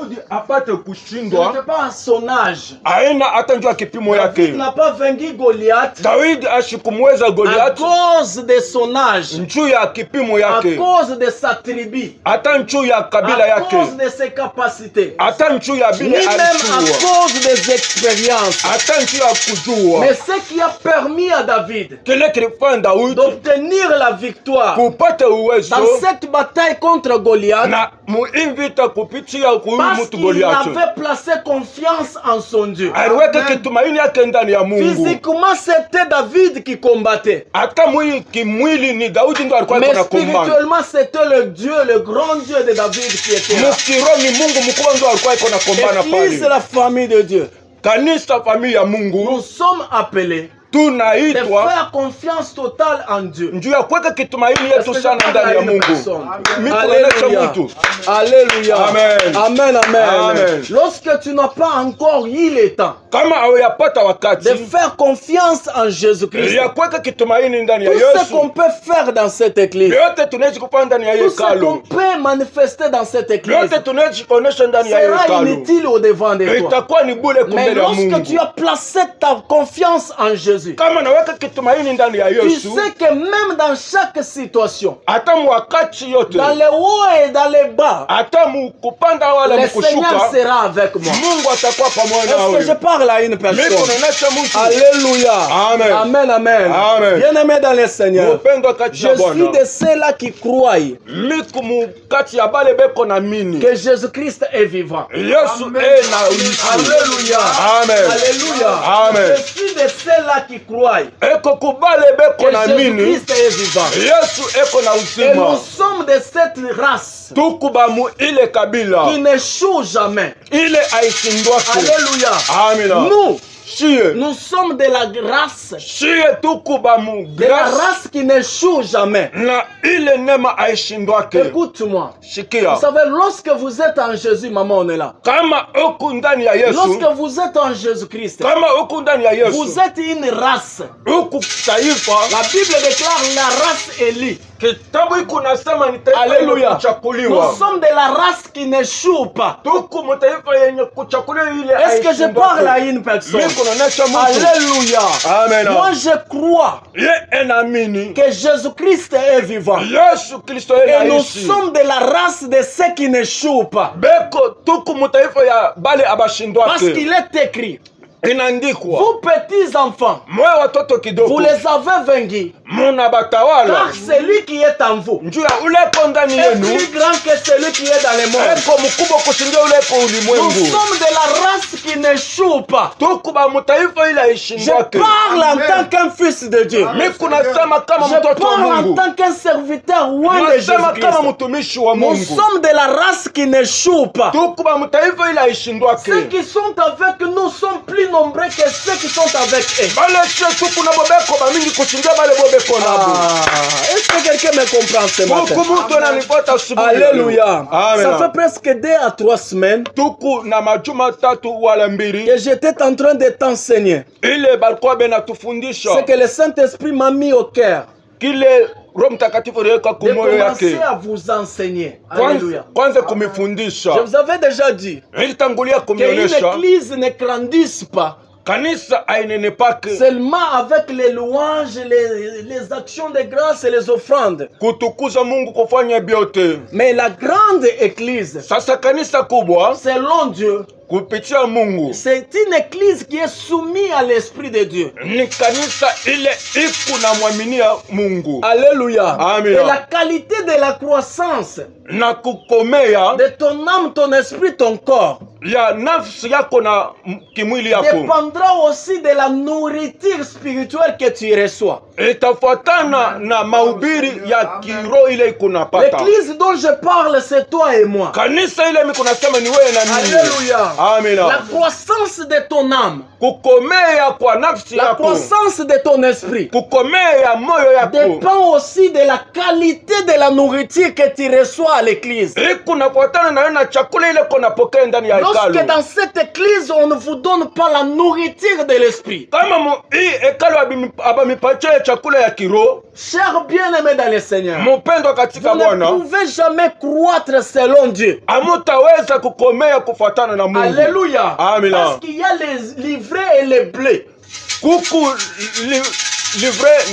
Daudi apate kushindwa. Ce n'était pas à son âge. Aina hata njoo kipimo yake. David n'a pas vaincu Goliath. Daudi ashikumweza À Goliath. cause de son âge. Njoo ya kipimo À yake. cause de sa tribu. Hata njoo ya kabila À yake. cause de ses capacités. Hata njoo ya Ni bile même à alijua. cause des expériences. Hata njoo ya kujua. Mais ce qui a permis à David Kile kilifanya Daudi d'obtenir la victoire kupata uwezo dans cette bataille contre Goliath, na muinvita kupitia huyu parce mtu qu'il Goliath. avait placé confiance en son Dieu. Aliweka kitumaini yake ndani ya Mungu. Physiquement, c'était David qui combattait. Hata kimwili ni Daudi ndo alikuwa Mais anakumbana. spirituellement, c'était le Dieu, le grand Dieu de David qui était là. Mkiroho ni Mungu mkubwa ndo alikuwa anakumbana L'église, pale. la famille de Dieu. Kanisa familia ya Nous Mungu sommes appelés de tunaitwa faire confiance totale en Dieu. njuu ya kuweka kitumaini Est-ce yetu que je sana parle ndani à ya une Mungu. personne? Mimi kuonesha Alléluia. mtu. Alléluia. Amen. Amen, amen. Amen. Lorsque tu n'as pas encore eu le temps Kama hawayapata de wakati faire confiance en Jésus-Christ, ya kuweka kitumaini ndani ya tout ce Yesu, qu'on peut faire dans cette église, yote tunaweza kufanya ndani ya tout ce qu'on hekalu, peut manifester dans cette église, yote tunaweza kuonesha ndani ya sera hekalu, inutile au devant de toi. itakuwa ni bure Mais kumbele ya lorsque tu Mungu. as placé ta confiance en Jésus, Kama naweka kitumaini ndani ya tu Yesu, sais que même dans chaque situation, hata mwakati yote, dans les hauts et dans les bas, hata mukupanda wala le Seigneur mkushuka, sera avec moi. Mungu atakuwa pamoja Est-ce que je nawe. parle à une personne? Mimi kuonesha mtu. Alléluia. Amen. Amen, amen. Amen. Bien-aimé dans le Seigneur, Upendo kati je ya suis Bwana. de ceux-là qui croient Miku mukati ya bale beko na mini. que Jésus-Christ est vivant. Yesu na uishi. Alléluia. Amen. Alléluia. Amen. Je suis de ceux-là qui croient Eko kubale beko que na mini. Jésus-Christ est vivant. Yesu eko na Et nous uzima. sommes de cette race Tukuba mu ile kabila. qui n'échoue jamais. Ile aishindwake. Alléluia. Amina. Nous, Shie. nous sommes de la race, Shie tukuba mu de la grâce. race qui n'échoue jamais. Na ile nema aishindwake. Écoute-moi. Shikia. Vous savez, lorsque vous êtes en Jésus, maman, on est là. Kama uku ndani ya Yesu. Lorsque vous êtes en Jésus-Christ, Kama uku ndani ya Yesu. vous êtes une race. Uku taifa. La Bible déclare la race Élie. Kitabu iko nasema ni taifa Alléluia. Nous kuchakuliwa. sommes de la race qui n'échoue pas. Tuku mtaifa yenye kuchakuliwa ile. Est-ce que je parle à une personne? Mimi kunaonesha mtu. Alléluia. Amen. Moi, je crois Ye enamini. que Jésus-Christ est vivant. Yesu Kristo Et nous anaishi. sommes de la race de ceux qui n'échouent pas. Beko tuku mtaifa ya bale Parce abashindwake. qu'il est écrit, Inaandikwa. vous petits enfants, Mwe watoto vous kidogo. les avez vaincus. Muna batawala. Car celui qui est en vous Njuu ya uleko ndani est yenu. plus grand que celui qui est dans le monde. Eko mkubwa kushindia uleko Nous ulimwengu. sommes de la race qui n'échoue pas. Tuku ba mtaifa ile Je aishindwake. parle en tant qu'un fils de Dieu. Mimi kunasema kama Je mtoto wa parle en Mungu. tant qu'un serviteur loin de Nasema kama Jésus-Christ. mtumishi wa Nous Mungu. sommes de la race qui n'échoue pas. Tukuba mtaifa ile Ceux aishindwake. qui sont avec nous sont plus nombreux que ceux qui sont avec eux. Bale che tuku na bobeko ba mingi kushindia bale bobeko nabo. Est-ce que quelqu'un me comprend ce matin? Tuku mtu ananipata asubuhi. Alléluia. Amen. Ça fait presque 2 à 3 semaines Tuku na majuma tatu wala mbili. que j'étais en train de t'enseigner. Ile balikuwa C'est benatufundisha. que le Saint-Esprit m'a mis au cœur Kile Roho Mtakatifu aliweka de kumoyo commencer yake. à vous enseigner. Alléluia. Kwanza Je kumifundisha. vous avais déjà dit Ilitangulia qu'une kumionyesha. église ne grandisse pas Kanisa ainenepake. seulement avec les louanges, les actions de grâce et les offrandes. Kutukuza Mungu kufanya byote. Mais la grande église, Sasa kanisa kubwa selon Dieu, kupitia Mungu c'est une église qui est soumise à l'Esprit de Dieu. ni kanisa ile iku na mwaminia Mungu. Alléluia. Amen. Et la qualité de la croissance Na kukomea de ton âme, ton esprit, ton corps ya nafsi yako na kimwili yako dépendra aussi de la nourriture spirituelle que tu reçois. itafuatana na mahubiri ya kiroho ile ikunapata. L'église dont je parle, c'est toi et moi. Kanisa ile mimi kunasema ni wewe na mimi. Alléluia. Amina. La croissance de ton âme, Kukomea kwa nafsi la yako, croissance de ton esprit kukomea moyo yako dépend aussi de la qualité de la nourriture que tu reçois à l'église. ikunafuatana na chakula ile kunapokea ndani ya Lorsque lorsque dans cette église, on ne vous donne pas la nourriture de l'esprit, kama hii hekalu abamipatia chakula ya kiroho, chers bien-aimés dans le Seigneur, mpendwa katika vous ne Bwana, pouvez jamais croître selon Dieu. hamutaweza kukomea kufuatana na Mungu. Alléluia. Amina. Parce qu'il y a les livrets et les bleus. Kuku livre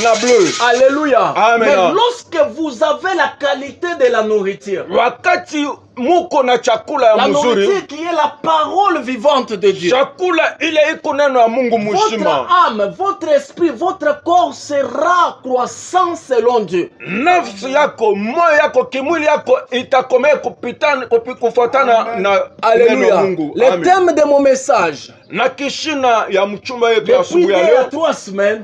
na bleu. Alléluia. Amen. Mais lorsque vous avez la qualité de la nourriture, Wakati muko na chakula ya la mzuri, nourriture qui est la parole vivante de Dieu, chakula ile iko neno ya Mungu votre mzima, âme, votre esprit, votre corps sera croissant selon Dieu. nafsi yako, moyo yako, kimwili yako itakomea kufuatana na neno ya Alléluia. Mungu. Le Amen. thème de mon message, Na kishina ya mchumba yetu ya depuis asubuhi ya 2 à leo, 3 semaines,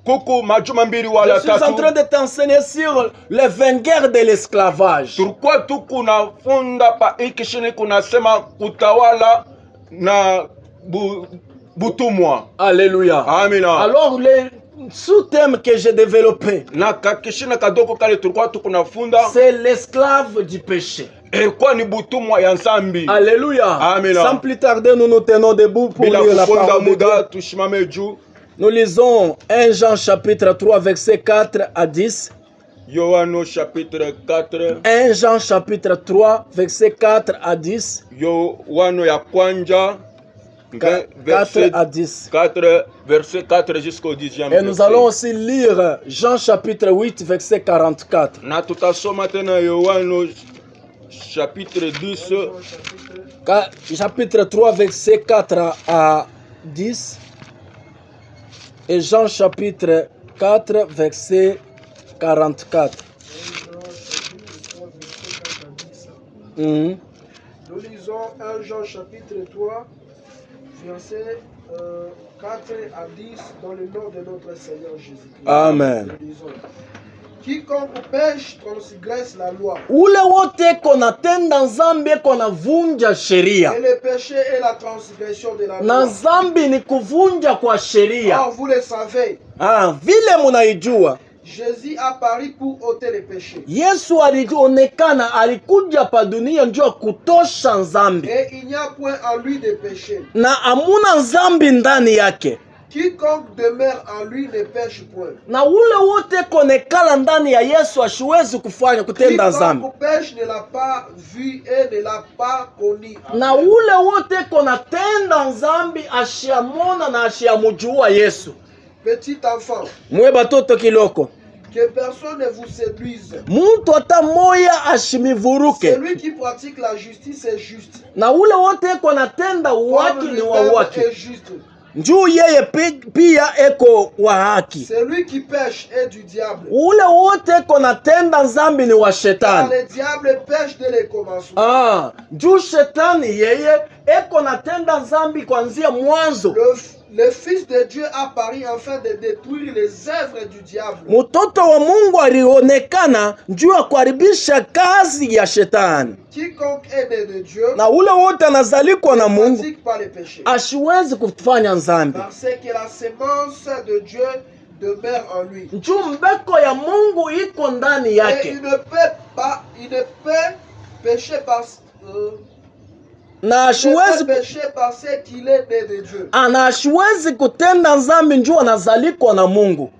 kuku majuma mbili je wala suis en tatu, train de t'enseigner sur les vainqueurs de l'esclavage. tulikuwa tukunafunda pa hii kishina kunasema kutawala na butumwa. Alléluia. Amina. Alors, le sous-thème que j'ai développé, Na kakishina kadogo kale tulikuwa tukunafunda c'est l'esclave du péché. ilikuwa ni butumwa ya nzambi. Alléluia. Amen. Sans plus tarder, nous nous tenons debout pour Bila lire la kuponda parole de Dieu. muda tushimame juu. Nous lisons 1 Jean chapitre 3 verset 4 à 10. Yohano chapitre 4. 1 Jean chapitre 3 verset 4 à 10. Yohano ya kwanja 4 à 10. 4 verset 4 jusqu'au 10e. Et nous allons aussi lire Jean chapitre 8 verset 44. Na tutasoma tena Yohano chapitre 10. Chapitre 3 verset 4 à 10. Et Jean chapitre 4 verset 44. Mhm. Nous lisons 1 Jean chapitre 3, verset 4 à 10, dans le nom de notre Seigneur Jésus-Christ. Amen. Nous lisons. Quiconque pêche transgresse la loi. Ule wote konatenda nzambi konavunja sheria. Et le péché est la transgression de la Na loi. nzambi ni kuvunja kwa sheria. Or, vous le savez, Vile munaijua, Jésus a paru pour ôter les péchés. Yesu alionekana, alikuja pa dunia njoo kutosha nzambi. Et il n'y a point en lui de péché. Na amuna nzambi ndani yake. Quiconque demeure en lui ne pêche point. Na ule wote konekala ndani ya Yesu ashiwezi kufanya kutenda nzambi. Quiconque pêche ne l'a pas vu et ne l'a pas connu. Na ule wote konatenda nzambi ashiamona na ashiamujua Yesu. Petit enfant, Mwe batoto kiloko. que personne ne vous séduise. Muntu hata moya ashimivuruke. Celui qui pratique la justice est juste. Na ule wote konatenda uwaki Comme ni lui-même wa waki. est juste. Njuu yeye pia eko wa haki. Celui qui pêche est du diable. Ule wote konatenda nzambi ni wa Car shetani. le diable pêche dès le commencement. Njuu shetani yeye eko natenda nzambi kuanzia mwanzo. Le Fils de Dieu apparut afin de détruire les œuvres du diable. Mtoto wa Mungu alionekana njuu ya kuharibisha kazi ya shetani. Quiconque est né de Dieu Na ule wote anazalikwa na ne Mungu pratique pas le péché. ashiwezi kufanya nzambi. Parce que la sémence de Dieu demeure en lui. Njuu mbeko ya Mungu iko ndani Et yake. il ne peut pécher parce Na ashiwezi parce qu'il est né de Dieu. ashiwezi kutenda nzambi njuu anazalikwa na Mungu.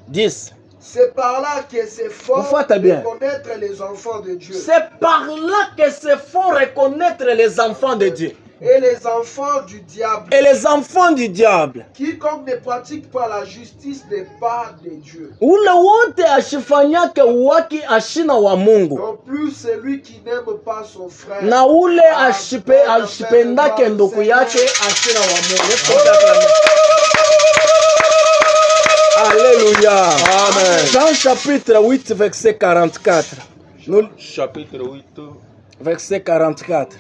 10. C'est par là que c'est fort Mfuata de bien. connaître les enfants de Dieu. C'est par là que c'est faut reconnaître les enfants de Dieu Et les enfants du diable. et les enfants du diable. Quiconque ne pratique pas la justice n'est pas de Dieu. Ule wote ashifanyake uwaki ashina wa Mungu. Non plus celui qui n'aime pas son frère. Na ule ashipendake ndugu yake ashina wa Mungu. Alléluia. Amen. Jean chapitre 8 verset 44. Nous, Chapitre 8. verset 44.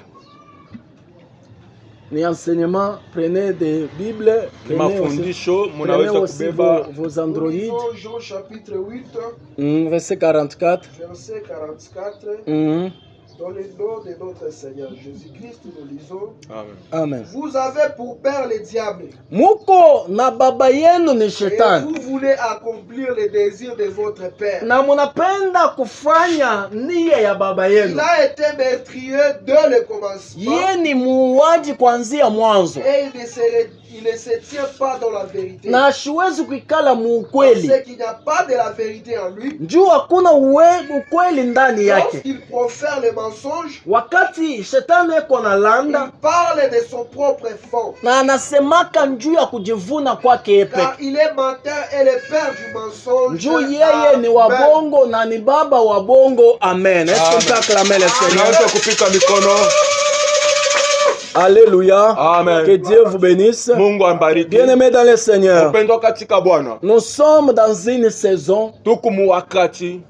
Ni enseignement, prenez des Bibles, prenez aussi, Mafundisho prenez munaweza aussi kubeba. vos Nous Android. lisons Jean chapitre 8, Verset 44. verset 44. Dans le nom de notre Seigneur Jésus-Christ, nous lisons. Amen. Amen. Vous avez pour père le diable. Muko na baba yenu ni Et shetani. vous voulez accomplir les désirs de votre père. Na munapenda kufanya nia ya baba Il yenu. a été meurtrier dès le commencement. Yeye ni muuaji kuanzia mwanzo. Et il ne se tient pas dans la vérité. Na hasiwezi kuikala Parce muukweli. qu'il n'y a pas de la vérité en lui. Juu hakuna ukweli ndani yake. Lorsqu'il profère le mensonge, Wakati shetani eko na il landa parle de son propre fond. na anasemaka njuu ya kujivuna kwake Car epeke. il est menteur et le père du mensonge. Njuu yeye ni wabongo na ni baba wa bongo. Amen. Est-ce qu'on peut acclamer le Seigneur? Tunaweza kupika mikono. Alléluia. Amen. Que Dieu vous bénisse. Mungu ambariki. Bien-aimés dans le Seigneur, Mpendwa katika Bwana. nous sommes dans une saison, Tuku mu wakati.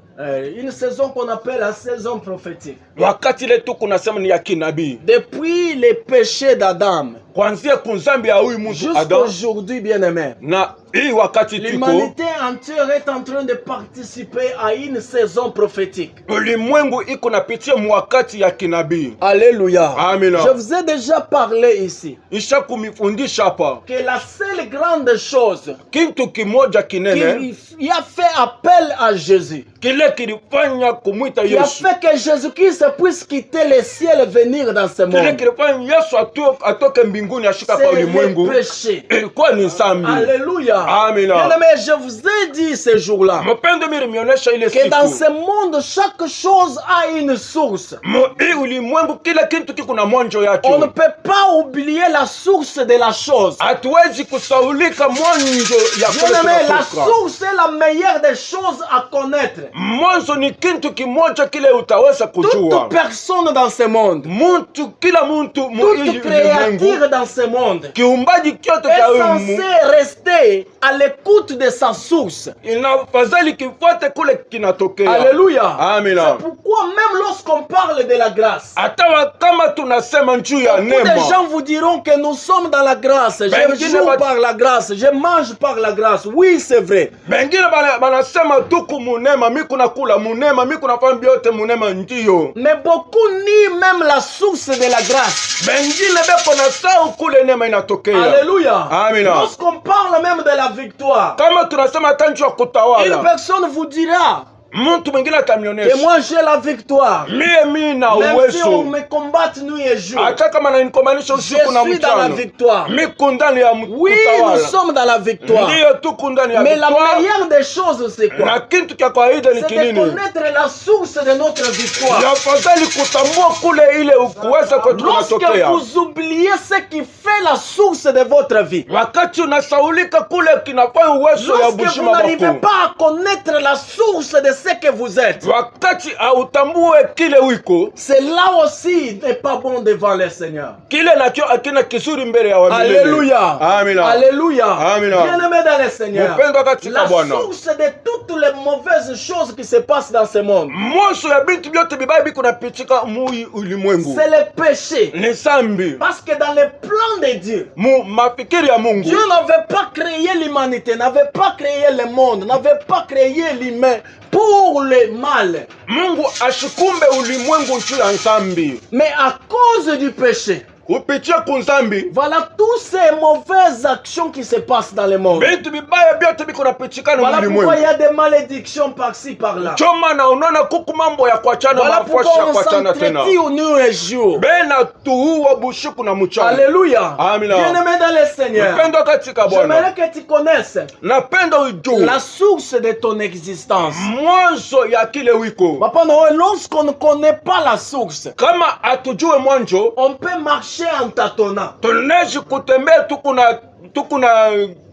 une saison qu'on appelle la saison prophétique. Wakati ile tuku nasema ni ya kinabii. Depuis les péchés d'Adam Kuanzia kunzambi ya huyu mtu jusqu'à Adam aujourd'hui, bien-aimés, na hii wakati tuko l'humanité entière est en train de participer à une saison prophétique. ulimwengu iko napitia mu wakati ya kinabii. Alléluia. Amen. Je vous ai déjà parlé ici Isha kumifundisha hapa que la seule grande chose kitu kimoja kinene qui a fait appel à Jésus, kile kilifanya kumwita qui a Yesu, fait que Jésus-Christ puisse quitter le ciel et venir dans ce kile monde, kilifanya Yesu atoke mbinguni ashika kwa c'est le ulimwengu péché. ilikuwa ni zambi. Alléluia. Amen. Bien-aimé, je vous ai dit ce jour-là Mpendo mimi nimeonyesha ile que dans siku ce monde, chaque chose a une source. hii ulimwengu kila kitu kiko na mwanzo yake. On ne peut pas oublier la source de la chose. Hatuwezi kusaulika mwanzo ya kule Bien-aimé, la tunatoka. source est la meilleure des choses à connaître. Mwanzo ni kitu kimoja kile utaweza kujua. Toute personne dans ce monde, Muntu kila muntu mu hii toute ulimwengu créature dans ce monde kiumbaji kyote est cha huyu censée rester à l'écoute de sa source. inafadhali kifuate kule kinatokea. Alléluia. Amen. C'est pourquoi même lorsqu'on parle de la grâce, Hata kama tunasema njuu ya beaucoup de neema, gens vous diront que nous sommes dans la grâce. Je Bengine joue ba- par la grâce, je mange par la grâce. Oui, c'est vrai. bengine banasema tuku munema, mi kunakula munema, mi kunafanya byote munema, ndiyo. Mais beaucoup nient même la source de la grâce. Bengine beko na sau kule neema inatokea. Alléluia. Amen. Lorsqu'on parle même de la victoire, Kama tunasema hata njuu ya une kutawala, personne vous dira mtu mwingine que atamionesha moi j'ai la victoire. mie na Même si on uwezo, me combatte nuit et jour, hata kama nanikomanisha je usiku na suis dans la mchana, victoire. miko ndani ya Oui, nous kutawala. sommes dans la victoire. Ndiyo tuku ndani ya Mais la victoire. meilleure des choses, c'est Na quoi? kitu cha kawaida ni C'est de kinini? connaître la source de notre victoire. Ni afadhali kutambua kule ile kuweza kwetu Lorsque kunatokea. vous oubliez ce qui fait la source de votre vie, Wakati unasaulika kule kinafanya uwezo ya lorsque vous bushima n'arrivez bako, pas à connaître la source de ce que vous êtes, wakati hautambue kile wiko, c'est là aussi n'est pas bon devant le Seigneur. kile nacho akina kizuri mbele ya wamilele. Alléluia. Amina. Alléluia. Amina. Bien-aimé dans le Seigneur, Mpendwa katika la Bwana, source de toutes les mauvaises choses qui se passent dans ce monde, mwanzo ya bintu vyote bibaya biko napitika mui ulimwengu c'est le péché. ni zambi. Parce que dans le plan de Dieu, Mu mafikiri ya Mungu, Dieu n'avait pas créé l'humanité, n'avait pas créé le monde, n'avait pas créé l'humain pour le mal. Mungu ashikumbe ulimwengu juu ya nzambi. Mais à cause du péché, Kupitia kunzambi, voilà toutes ces mauvaises actions qui se passent dans le monde. bintu bibaya vyote biko napitikana Voilà pourquoi il ulimwengu. y a des malédictions par-ci, par-là. Choma na unaona kuku mambo ya kuachana, Voilà mafuasha pourquoi on kuachana tena. s'entretient au nuit et jour. Bena tuua bushiku na mchana. Alléluia. Amina. Bien-aimé dans le Seigneur, Mpendwa katika Bwana, j'aimerais que tu connaisses napenda ujue la source de ton existence. mwanzo ya kile wiko. Papa Noël, lorsqu'on ne connaît pas la source, Kama atujue mwanzo, on peut marcher en tâtonnant. tunawezi kutembea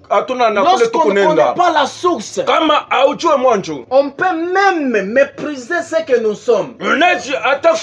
hatuna na kule Lorsqu'on ne connaît tukunenda. pas la source, Kama aujue mwanzo, on peut même mépriser ce que nous sommes. unawezi hata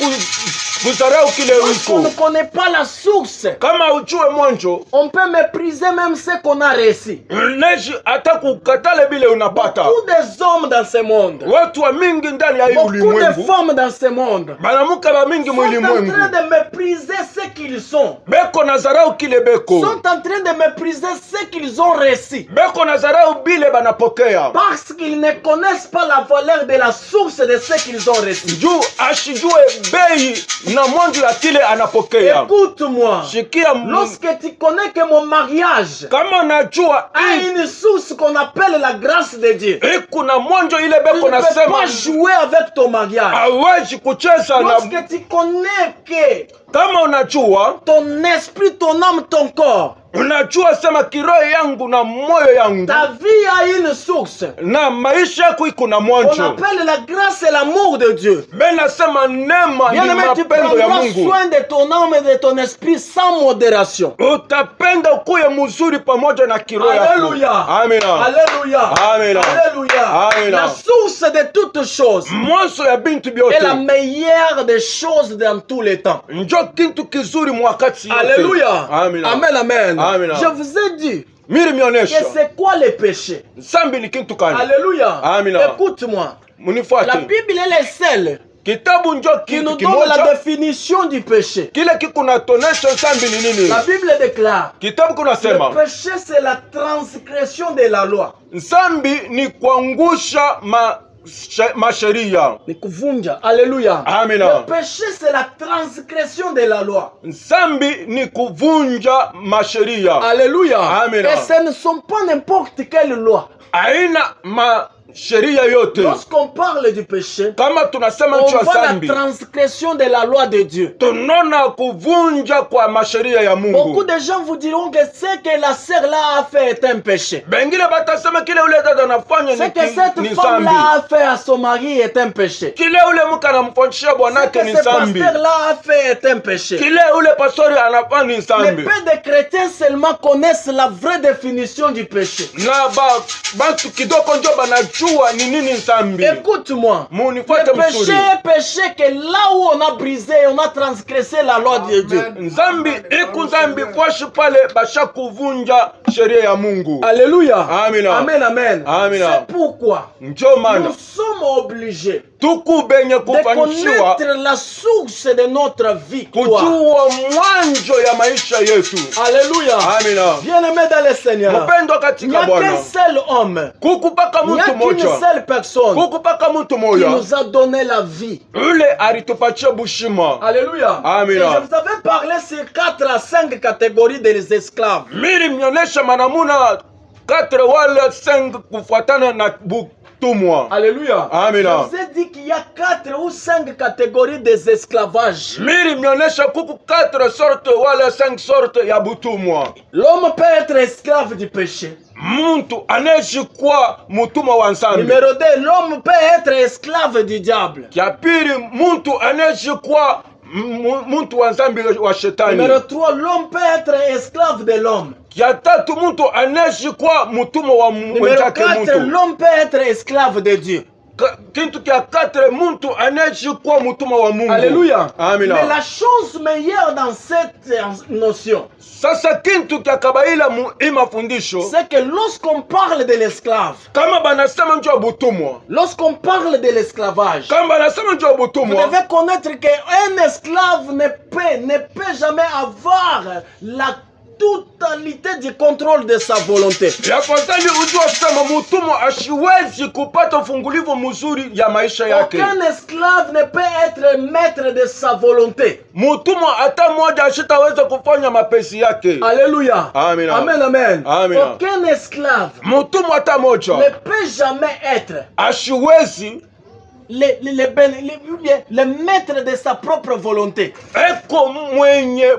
kuzarau kile Lorsqu'on ne uko. connaît pas la source, Kama ujue mwanjo, on peut mépriser même ce qu'on a reçu. neji hata kukatale bile unapata. Beaucoup des hommes dans ce monde, Watu wa mingi ndani ya hii beaucoup de ulimwengu, femmes dans ce monde banamuka ba mingi sont en mulimwengu, train de mépriser ce qu'ils sont. beko na zarau kile beko. Sont en train de mépriser ce qu'ils ont reçu. Beko na zarau bile banapokea. Parce qu'ils ne connaissent pas la valeur de la source de ce qu'ils ont reçu. Juu ashijue bei na mwanzo ya kile anapokea. Écoute-moi. Shikia Lorsque tu connais que mon mariage kama najua a une source qu'on appelle la grâce de Dieu, kuna mwanzo ile tu beko ne peux nasema pas jouer avec ton mariage. hawezi kucheza na. Lorsque tu connais que Kama unajua, ton esprit, ton âme, ton corps, unajua sema kiroho yangu na moyo yangu ta vie a une source na maisha yako iko na qu'on mwanzo. appelle la grâce et l'amour de Dieu. Bena sema neema ni Bien-aimé, tu mapendo ya prendras Mungu. soin de ton âme et de ton esprit sans modération. Utapenda ukuye mzuri pamoja na kiroho yako. Alléluia. Amina. Alléluia. Amina. Alléluia. Amina. La source de toutes choses Mwanzo ya bintu est la byote meilleure des choses dans tous les temps. njo kintu kizuri mwakati yote. Alléluia. Amina. Amen, amen. Amina. Je vous ai dit Miri que mionyesha c'est quoi le péché. sambi ni kintu kani. Alléluia. Amina. Écoute-moi. La Munifuate. Bible elle est celle Kitabu njo qui kintu nous donne la kimoja définition du péché. kile kikunaonesha sambi ni nini. La Bible déclare Kitabu kunasema le péché c'est la transgression de la loi. Nsambi ni kuangusha masheria. Ni kuvunja. Alléluia. Amina. Le péché c'est la transgression de la loi. Nsambi ni kuvunja masheria. Alléluia. Amina. Et ce ne sont pas n'importe quelle loi. Aina masheria yote. Lorsqu'on parle du péché, Kama tunasema on nchi ya voit la sambi, transgression de la loi de Dieu. tunaona kuvunja kwa masheria ya Beaucoup Mungu. de gens vous diront que ce que la sœur là a fait est un péché. Bengine batasema kile ule dada anafanya Ce que cette ni femme sambi. là a fait à son mari est un péché. Kile ule mke anamfanyisha Ce bwanake que ni ce sambi. pasteur là a fait est un péché. Kile ule pastori anafanya ni Les sambi. peu de chrétiens seulement connaissent la vraie définition du péché. Na bantu kidogo njo banajua ni nini sambi. Écoute-moi. Munifuate Le péché mzuri. est péché que là où on a brisé, on a transgressé la loi de Dieu. Nzambi iku nzambi kwashi pale basha kuvunja sheria ya Mungu. Alléluia. Amina. Amen, amen. Amina. C'est pourquoi Njo maana nous sommes obligés tuku benye de kufanyishiwa connaître la source de notre victoire. kujua mwanzo ya maisha yetu. Alléluia. Amina. Bien-aimé dans le Seigneur, Mpendo il n'y katika a qu'un Bwana. seul homme, Kuku paka il n'y a mtu qu'une moja. seule personne Kuku paka mtu qui moja. nous a donné la vie. Ule alitupatia bushima. Alléluia. Amina. Et je vous avais parlé sur 4 à 5 catégories des esclaves. Miri mnyonesha manamuna 4 wala 5 kufuatana na butumwa. Alléluia. Amina. Je vous ai dit qu'il y a 4 ou 5 catégories des esclavages. Miri mnyonesha kuku 4 sorte wala 5 sorte ya butumwa. L'homme peut être esclave du péché. Muntu anaishi kwa mutumwa wa nsambi. Numéro 2, l'homme peut être esclave du diable. Kia pili muntu anaishi kwa muntu wa nsambi wa shetani. Numéro 3, l'homme peut être esclave de l'homme. Kia tatu muntu anaishi kwa mutumwa wa Numéro mwenzake 4, muntu. l'homme peut être esclave de Dieu. Kintu kia 4 muntu anaishi kwa mutumwa wa Mungu. Alléluia. Amina. Mais la chose meilleure dans cette notion, Sasa kintu kia kabaila mu mafundisho c'est que lorsqu'on parle de l'esclave, kama banasema njo butumwa, lorsqu'on parle de l'esclavage, kama banasema njo vous butumwa, devez connaître qu'un esclave ne peut jamais avoir la totalité du contrôle de sa volonté. yafadhali ujua sema mutumwa ashiwezi kupata ufungulivu mzuri ya maisha yake. Aucun esclave ne peut être maître de sa volonté. Mutumwa hata mmoja ashitaweza kufanya mapenzi yake. Alléluia. Amina. Amen, amen. Amina. Aucun esclave Mutumwa hata ne moja peut jamais être ashiwezi le maître de sa propre volonté. eko mwenye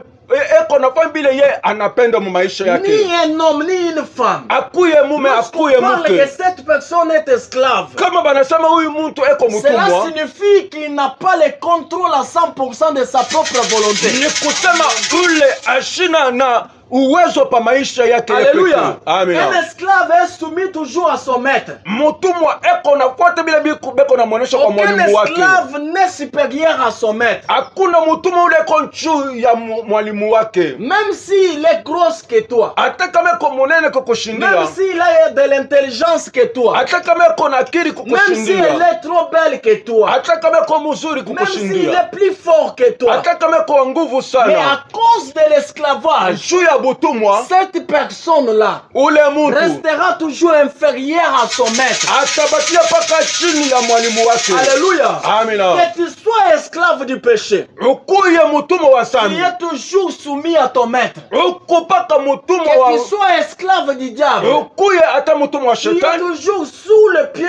eko nafanya vile ye anapenda mu maisha Ni yake. un homme, ni une femme. Akuye mume Lorsqu'on akuye parle que mke. cette personne est esclave, Kama banasema huyu mtu eko cela mutumwa, signifie qu'il n'a pas le contrôle à 100% de sa propre volonté. ni kusema ule ashina na uwezo pa maisha yake ya Alléluia. pekee. Amen. Un esclave est soumis toujours à son maître. Mutumwa eko nafuata bila beko na mwonesha kwa Aucun mwalimu wake. esclave n'est supérieur à son maître. Hakuna mutumwa ule eko juu ya mwalimu wake. Même s'il est gros que toi. Hata kama eko munene kukushindia. Même s'il a de l'intelligence que toi. Hata kama eko na akili Même si kukushindia. elle est trop belle que toi. Hata kama eko mzuri Même s'il kukushindia. est plus fort que toi. Hata kama eko nguvu Mais sana. à cause de l'esclavage, Juu ya butumwa cette personne-là ule muntu restera toujours inférieure à son maître. atabakia paka chini ya mwalimu wake. Alléluia. Amina. Que tu sois esclave du péché, Ukuye mutumwa wa tu sambi. es toujours soumis à ton maître. Ukupaka mutumwa Que wa tu sois esclave du diable, ukuye hata mutumwa wa tu es shetani. toujours sous le pied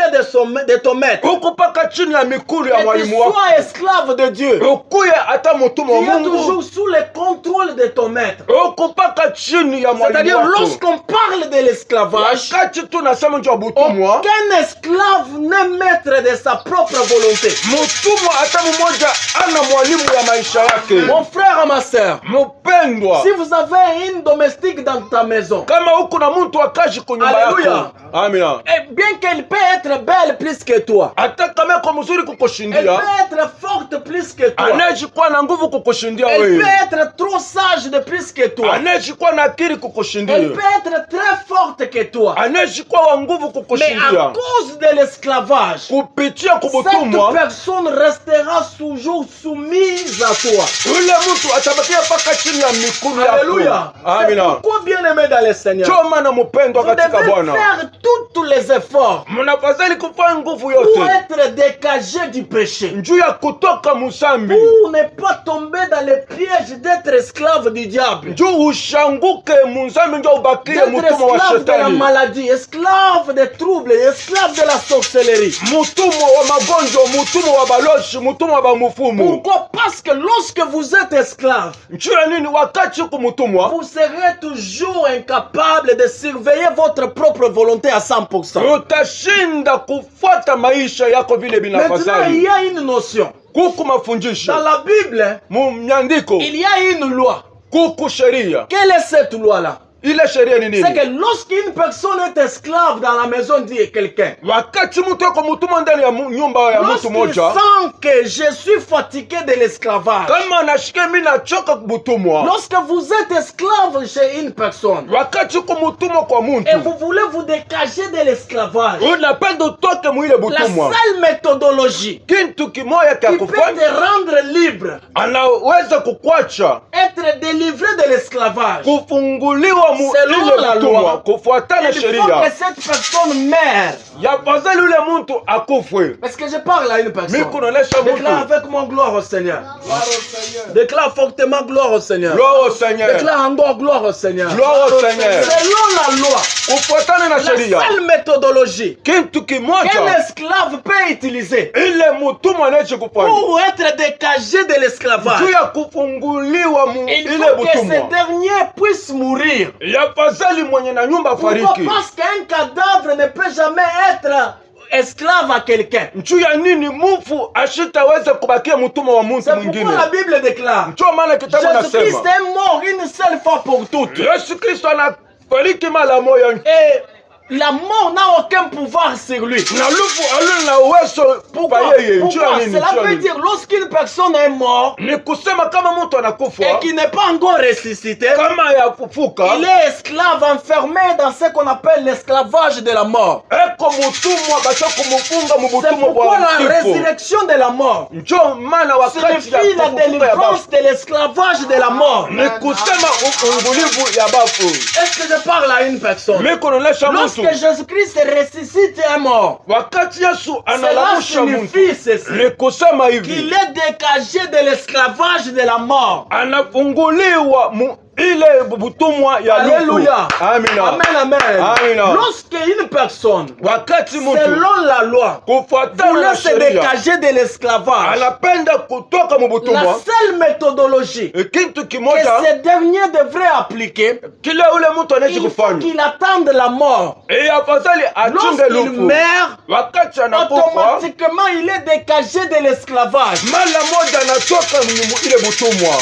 de ton maître. Ukupaka chini ya mikulu ya Que tu mwalimu wako. sois esclave de Dieu, Ukuye hata mutumwa tu wa es toujours Mungu. sous le contrôle de ton maître. Ukupaka chini ya mwalimu C'est-à-dire, wako. lorsqu'on parle de l'esclavage, Wakati tunasema juu ya butumwa, aucun esclave n'est maître de sa propre volonté. mutumwa hata mmoja ana mwalimu ya maisha yake. Mon frère et ma sœur, Mpendwa, si vous avez une domestique dans ta maison, kama huku na mtu akaji kwa nyumba Alléluia. yako, amina, et bien qu'elle peut être belle plus que toi, hata kama yako mzuri elle kukushindia, peut être forte plus que toi, anayejikuwa na nguvu kukushindia elle wewe, peut être trop sage de plus que toi, anayejikuwa na akili elle kukushindia, peut être très forte que toi, anayejikuwa wa nguvu mais à kukushindia, cause de l'esclavage, kupitia cette kubutumwa, personne restera toujours soumise à toi. yule mtu atabakia paka chini ya mikulu Alléluia. yako. C'est Amina. pourquoi bien aimé dans le Seigneur, Ndio maana mpendwa vous katika devez Bwana, faire tous les efforts mnafadhali kufanya nguvu pour yote être dégagé du péché, juu ya kutoka musambi, pour ne pas tomber dans le piège d'être esclave du diable, juu ushanguke muzambi, ndio ubakie d'être mtumwa wa esclave de la shetani, maladie, esclave des troubles, esclave de la sorcellerie. mutumwa wa magonjwa, mutumwa wa baloshi, mutumwa wa mufumu. Pourquoi? Parce que lorsque vous êtes esclave, Juu ya nini? Wakati uko mutumwa vous serez toujours incapable de surveiller votre propre volonté à 100%. utashinda kufuata maisha yako vile Maintenant, il binafasari. y a une notion. Kuku Dans mafundisho la Bible, munyandiko, il y a une loi. kuku sheria. Quelle est cette loi-là? Ile sheria ni C'est nini? que lorsqu'une personne est esclave dans la maison de quelqu'un, Wakati mtu yuko mutumwa ndani ya nyumba ya mtu lorsqu'il moja, sent que je suis fatigué de l'esclavage, kama anashika mimi nachoka kubutumwa, lorsque vous êtes esclave chez une personne wakati uko mutumwa kwa et muntu, vous voulez vous dégager de l'esclavage, unapenda utoke mwile la butumwa, seule méthodologie kintu kimoya kya qui peut kufanya, te rendre libre, anaweza kukwacha être délivré de l'esclavage, kufunguliwa mu Selon ile la butumwa, loi, kufuatana il faut que sheria. cette personne meure. Yafadhali ule muntu akufwe. Est-ce que je parle à une personne? Mimi kunaonesha Déclare mtu, avec moi gloire au Seigneur. Gloire au Seigneur. Déclare fortement gloire au Seigneur. gloire au Seigneur, Déclare encore gloire au Seigneur. gloire au Seigneur, Selon la loi, kufuatana na la sheria, seule méthodologie kintu qu'un kimoja esclave peut utiliser ile mutumwa anaweza kufanya pour être dégagé de l'esclavage, juu ya kufunguliwa mu il ile faut que ce butumwa. dernier puisse mourir. Yafadhali mwenye na nyumba Pourquoi? fariki. Parce qu'un cadavre ne peut jamais être esclave à quelqu'un. Juu ya nini mufu ashitaweza kubakia mtumwa wa mtu C'est pourquoi mwingine? la Bible déclare Ndio maana kitabu Jésus-Christ nasema est mort une seule fois pour toutes. Yesu Kristo anafariki mara moja, Et la mort n'a aucun pouvoir sur lui. na lufu alina uwezo Pourquoi? kwa yeye. Juu ya Pourquoi? nini? Cela Juu ya veut nini? dire lorsqu'une personne est morte Ni kusema kama mtu et anakufa qui n'est pas encore ressuscité, kama yafufuka, il est esclave enfermé dans ce qu'on appelle l'esclavage de la mort. eko mutumwa basha kumufunga mu C'est butumwa pourquoi bwa la kifo. résurrection de la mort Ndio maana wakati ya signifie la kufufuka ya délivrance bafu de l'esclavage de la mort. ni kusema ufungulivu ya bafu. Est-ce que je parle à une personne? Mimi kunaonesha Lorsque mtu Jésus-Christ ressuscite un mort, wakati Yesu cela analamusha mtu signifie ceci, ni kusema qu'il hivi est dégagé de l'esclavage de la mort. anafunguliwa mu ile butumwa ya lufu. Alléluia. Amina. Amen, amen. Amina. Lorsque une personne, Wakati mtu selon la loi, kufuatana voulait na se sheria dégager de l'esclavage, anapenda kutoka mu la butumwa, seule méthodologie kitu que kimoja ce dernier devrait appliquer, kile ule mtu anaishi il faut kufanya, qu'il attende la mort. afadhali achunge Lorsqu'il lufu. meurt, Wakati anakufa automatiquement il est dégagé de l'esclavage. mara moja anatoka ile butumwa.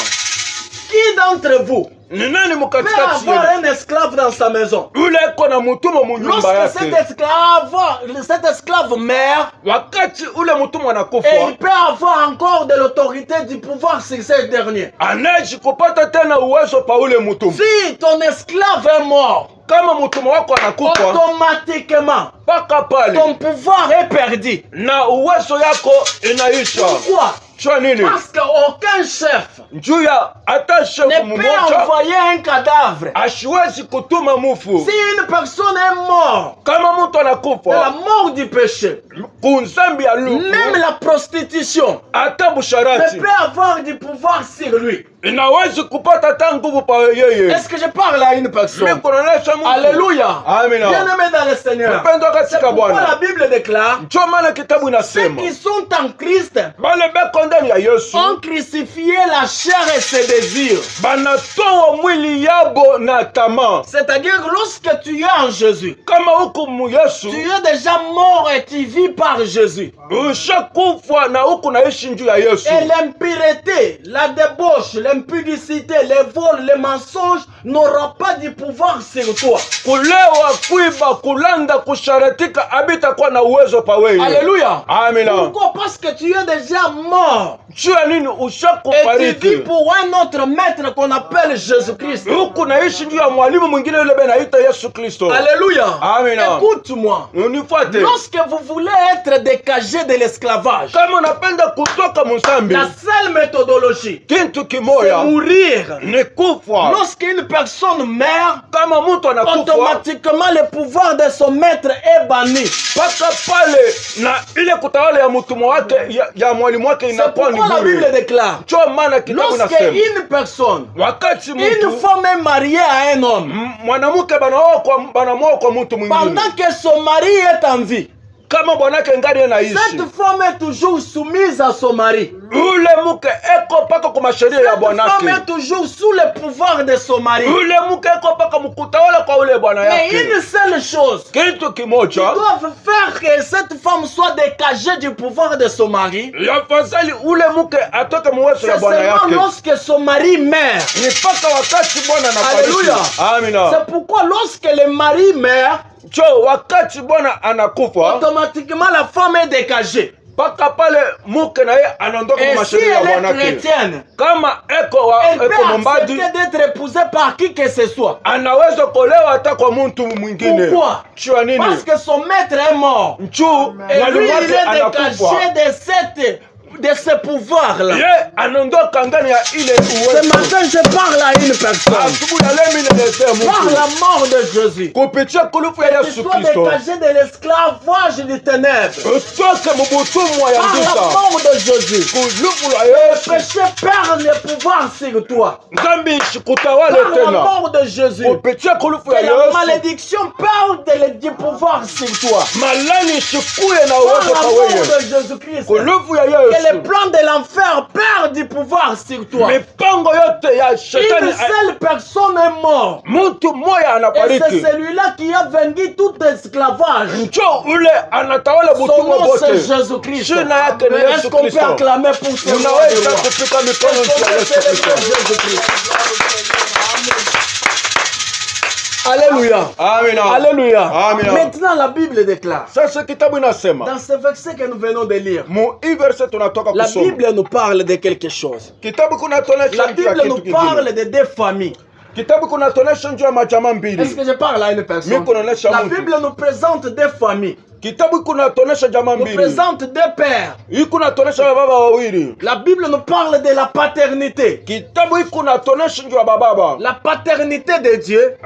Qui d'entre vous Ni nani peut mukatikati avoir yenu un esclave dans sa maison? ule eko na mutumwa mu nyumba Lorsque yake? cet esclave meurt, Wakati ule mutumwa et anakufa, il peut avoir encore de l'autorité du pouvoir sur ce dernier. anaishi kupata tena uwezo pa ule mutumwa. Si ton esclave est mort, Kama mutumwa wako anakufa, automatiquement, mpaka pale ton pouvoir est perdu. na uwezo yako inaisha. Pourquoi? Chwa nini? Parce qu'aucun chef Njuu ya hata ne shefu peut mmoja envoyer un cadavre. ashiwezi kutuma mufu. Si une personne est morte Kama mtu de la anakufa mort du péché, kunzambi ya même lufu, la prostitution hata ne busharati peut avoir du pouvoir sur lui. inawezi kupata hata nguvu pa yeye. Est-ce que je parle à une personne? Mimi kunaonesha mtu. Alléluia. Amina. Bien-aimé dans le Seigneur. Mpendwa C'est katika pourquoi la Bwana. Bible déclare Ndio maana kitabu ceux inasema qui sont en Christ bale beko ndani ya Yesu ont crucifié la chair et ses désirs. banatoa mwili yabo na tamaa. C'est-à-dire, lorsque tu es en Jésus, Kama huku mu Yesu tu es déjà mort et tu vis par Jésus. ushakufa na huku naishi njuu ya Yesu. Et l'impureté, la débauche, l'impudicité, les vols, les mensonges n'auront pas du pouvoir sur toi. Kulewa, kuiba, kulanda, kusharatika abitakuwa na uwezo pa wewe. Alléluia. Amina. Pourquoi? Parce que tu es déjà mort. Juu ya nini Et tu vis ushakufariki? pour un autre maître qu'on appelle Jésus-Christ. Huku naishi njuu ya mwalimu mwingine yule benaita Yesu Kristo. Alléluia. Amina. Écoute-moi. Unifuate. Lorsque vous voulez être décagé de l'esclavage, Kama unapenda kutoka muzambi, la seule méthodologie, kitu c'est kimoya mourir. ni kufa. Lorsqu'une personne meurt, Kama mtu anakufa automatiquement le pouvoir de son maître est banni. mpaka pale na ile kutawala ya mtumwa wake ya mwalimu wake C'est inakuwa ni pourquoi la Bible bure. déclare, Ndio maana kitabu lorsque nasema une personne, wakati une mtu femme est mariée à un homme, mwanamke banamoa kwa mtu mwingine, pendant que son mari est en vie, kama bwanake ngari anaishi, cette femme est toujours soumise à son mari. ule mke eko paka kwa sheria ya Cette femme bwanake, est toujours sous le pouvoir de son mari. ule mke eko paka mkutawala kwa ule bwana Mais yake. une seule chose, Kitu ils kimoja doivent faire que cette femme soit dégagée du pouvoir de son mari. yafadhali ule mke atoke muwezo ya C'est bwana seulement yake, lorsque son mari meurt. ni paka wakati bwana Alléluia. anafariki. Amina. C'est pourquoi lorsque le mari meurt, Cho wakati bwana anakufa automatiquement la femme est dégagée. mpaka pale mke na yeye anaondoka Et kwa si sheria ya elle est bwanake. chrétienne, Kama eko elle peut mombaji accepter d'être épousée par qui que ce soit. anaweza kuolewa hata kwa mtu mwingine. Pourquoi? Chua nini? Parce que son maître est mort. Njuu Et lui, mwalimu il wake est anakufa, dégagé de ce pouvoir-là. ye anaondoka ndani ya ile Ce uwezo. matin, je parle à une personne. Asubuhi ya leo mimi naelezea Par mtu la mort de Jésus, kupitia kulufu ya tu Yesu sois Kristo dégagé de l'esclavage des ténèbres. utoke mubutumwa ya Par la giza. mort de Jésus, Kulufu la le Yesu péché perd le pouvoir sur toi. dhambi isikutawale Par la tena. mort de Jésus, Kupitia kulufu ya que la Yesu malédiction perd du pouvoir sur toi. malani isikuye na Par uwezo la kwa mort wewe. de Jésus-Christ, Kulufu ya que Yesu le plan de l'enfer perd du pouvoir sur toi. mipango yote ya Une shetani, seule personne est morte. mtu mmoja Et c'est anafariki, celui-là qui a vaincu tout esclavage. njo ule anatawala Son butumwa nom c'est bote. Jésus-Christ. Jina yake ni Est-ce Yesu qu'on peut Kristo. acclamer pour ce roi des Unaweza rois? kupika mikono Est-ce juu qu'on ya peut Yesu célébrer Kristo. Jésus-Christ? Alléluia. Amina. Alléluia. Amina. Maintenant la Bible déclare, Sasa kitabu inasema dans ce verset que nous venons de lire, mu hii verse tunatoka la kusoma, Bible nous parle de quelque chose. kitabu kunatonesha La juu ya Bible kitu nous kingine. parle de deux familles. Kitabu kunatonesha juu ya majamaa Est-ce mbili. que je parle à une personne? Mimi kunaonesha La mtu. Bible nous présente deux familles, Kitabu kunatonesha jamaa nous mbili. présente deux pères. Hii kunatonesha baba wawili. La Bible nous parle de la paternité. Kitabu hii kunatonesha juu ya bababa. La paternité de Dieu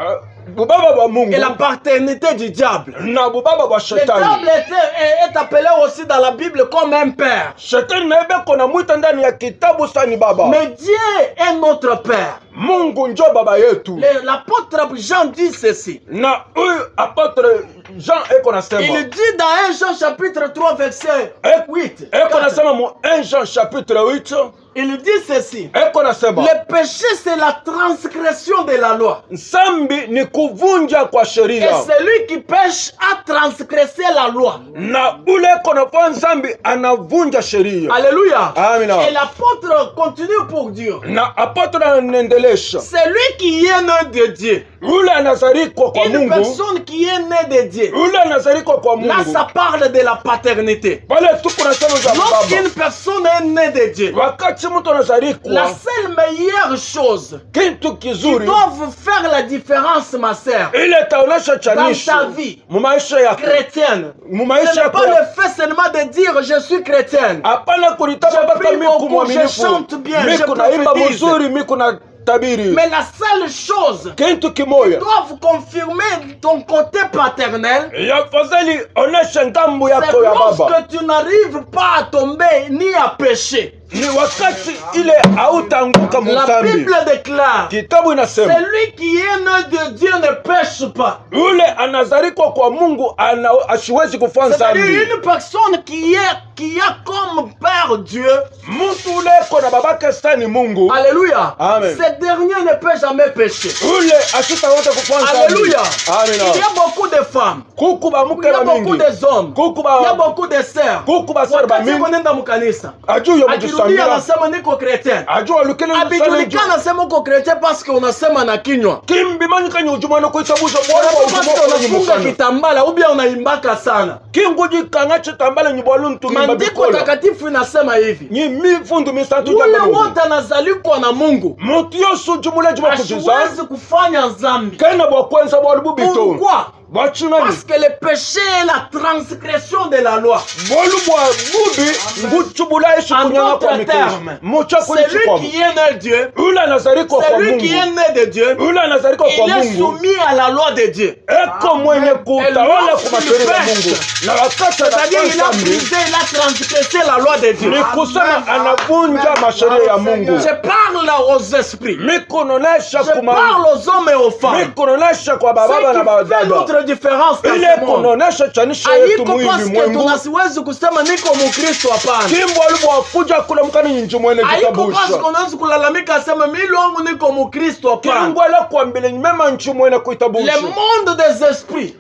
Bubaba wa Mungu et la paternité du diable. na bubaba wa Le shetani. diable est appelé aussi dans la Bible comme un père. Shetani na yeye kuna mwita ndani ya kitabu sani baba. Mais Dieu est notre père. Mungu njo baba yetu. L'apôtre Jean dit ceci. Na huyu apôtre Jean eko nasema. Il dit dans 1 Jean chapitre 3 verset 8. Eko nasema mu 1 Jean chapitre 8. Il dit ceci. eko nasema Le péché, c'est la transgression de la loi. nsambi ni kuvunja kwa Et sheria, celui qui pêche a transgressé la loi. na ule eko nafanya nsambi anavunja sheria. Alléluia. Amina. Et l'apôtre continue pour dire. Na apôtre anaendelesha, Celui qui est né de Dieu. ule anazarikwa kwa Une Mungu, personne qui est née de Dieu. ule anazarikwa kwa Là, Mungu. ça parle de la paternité. Pale tuko nasema za baba. Lorsqu'une personne est née de Dieu, Wakati mtu la anazarikwa, seule meilleure chose kitu qui kizuri doit faire la différence, ma sœur, ile itaonesha chanisho Dans ta vie. mu maisha yako, chrétienne, mu ce maisha n'est yako. pas le fait seulement de dire je suis chrétienne. Hapana kulitaka Je mpaka prie miku beaucoup, mwaminifu, je chante bien, je miku naimba prophétise. mzuri, miku na tabiri. Mais la seule chose Kitu qui kimoya doit confirmer ton côté paternel, yafadhali onesha ngambo c'est yako ya baba, lorsque tu n'arrives pas à tomber ni à pécher. ni wakati ile hautaanguka La mdhambi. Bible déclare, Kitabu inasema celui qui est né de Dieu ne pêche pas. yule anazarikwa kwa Mungu asiwezi kufanya C'est-à-dire dhambi. une personne qui a comme Père Dieu. Mtu ule eko na babake stani Mungu, Alléluia. Amen. Ce dernier ne peut jamais pécher. yule asitaweza kufanya dhambi. Alléluia. Amina. Il y a beaucoup de femmes. Kuku ba Il mke y a ba beaucoup mingi, des hommes. kuku Il y a ba beaucoup de sœurs. kuku ba sar ba Wakati mingi, wanaenda mkanisa, ajuu yo akirudia mjisambira, anasema niko chrétien. ajuu alukele Abijulikana anasema uko chrétien parce que unasema na kinywa. kimbi manyikanye ujuma no kuitabuza bwana Parce que ujuma kwa unafunga nyumukana kitambala ou bien unaimbaka sana. kinguji kanga tambala nyibwalu ntumimba Maandiko bikola takatifu inasema hivi. ni mifundu misatu Ule jamba Mungu wote anazalikwa na Mungu. mutu yosu jumule juma kujiza Hasiwezi kufanya dhambi. kena bwa kwanza bwa lububito Pourquoi? bachunani Parce que le péché est la transgression de la loi. bolu bwa bubi nguchubula ishi En kunyanga d'autres kwa mikono termes, mucha kuishi celui kwa qui est né de Dieu, ule anazarikwa kwa celui qui est Mungu, né de Dieu, ule anazarikwa kwa il est Mungu soumis à la loi de Dieu. eko mwenye kutawala kwa mashauri ya Mungu, na wakati C'est-à-dire il a anafanya brisé, il a transgressé la loi de Dieu. ni kusema anavunja mashauri ya Mungu. Je parle aux esprits. Mikunonesha Je kuma parle aux hommes et aux femmes. mikunonesha kwa Ce bababa na qui fait badada, notre différence dans ile ce monde. kunonesha chanisha yetu Haiko mwili parce que mwengu tunasiwezi kusema niko Mkristo, hapana. kimbo alibwakuja kula mkani nyinji mwene Haiko parce kitabusha qu'on unaweza kulalamika asema mimi wangu niko Mkristo, hapana. kingo ala kuambile nyimema nchi mwene Le kuitabusha monde des esprits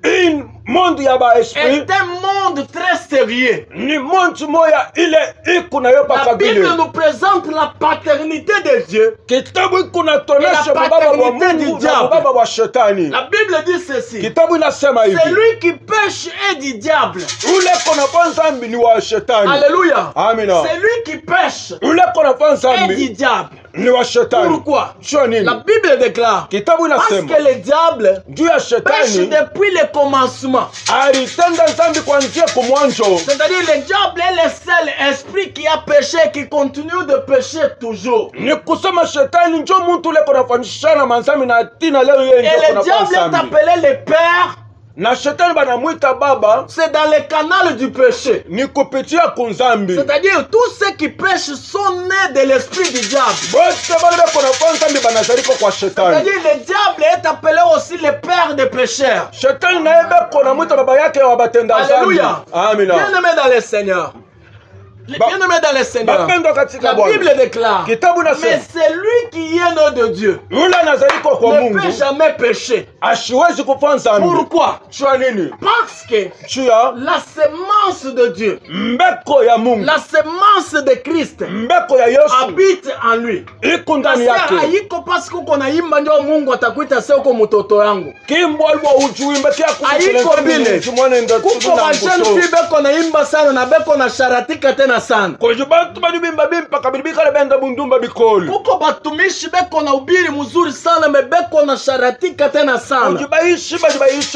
in monde ya ba esprit est un monde très sérieux. ni monde moya ile iku na yo La pakabile Bible nous présente la paternité de Dieu. kitabu iku natonesha Et la baba wa paternité du Mungu na diable. baba wa shetani. La Bible dit ceci. Kitabu inasema hivi Celui qui pêche est du diable. ule kona kwanza mbi ni wa shetani. Alléluia. Amina. Celui qui pêche Ule kona kwanza est du mbi diable. ni wa shetani. Pourquoi? Sio nini? La Bible déclare. Kitabu Parce inasema que le diable juu ya pêche shetani depuis le commencement. alitenda dhambi kuanzia kumwanzo. C'est-à-dire le diable est le seul esprit qui a péché, qui continue de pécher toujours. Ni kusema shetani njo muntu ule kona fanishana manzami na tina leo yeye Et ndio le kona diable est fanzami. appelé le père. Na shetani banamuita baba C'est dans le canal du péché. ni kupitia kunzambi. C'est-à-dire tous ceux qui pêchent sont nés de l'esprit du diable. Bote bale kona fanzambi banazalika kwa shetani. C'est-à-dire le diable est appelé aussi le père des pécheurs. Shetani naye beko na mwita baba yake wa batenda dhambi. Alléluia. Amina. Bien-aimés dans le Seigneur. Bien-aimés dans le Seigneur. Bapendwa katika La Bwana. Bible déclare. Kitabu Mais nasema c'est lui qui est né de Dieu. yule anazalika kwa Ne Mungu peut jamais pécher. asiwezi kufanya dhambi. Pourquoi? Chua nini? Parce que Chia la semence de Dieu, mbeko ya Mungu, la semence de Christ mbeko ya Yesu habite en lui. iko ndani yake. Haiko parce que uko naimba ndio Mungu atakuita sasa uko mtoto yangu. Kimbo alibwa ujuimbe kia Haiko vile. Kuko wajeni fi beko naimba sana na beko na sharatika tena sana. Bantu balibimba bimpa kabiribika le benda bundumba bikoli. Kuko batumishi beko na ubiri mzuri sana mebeko na sharatika tena sana. Ujibaishi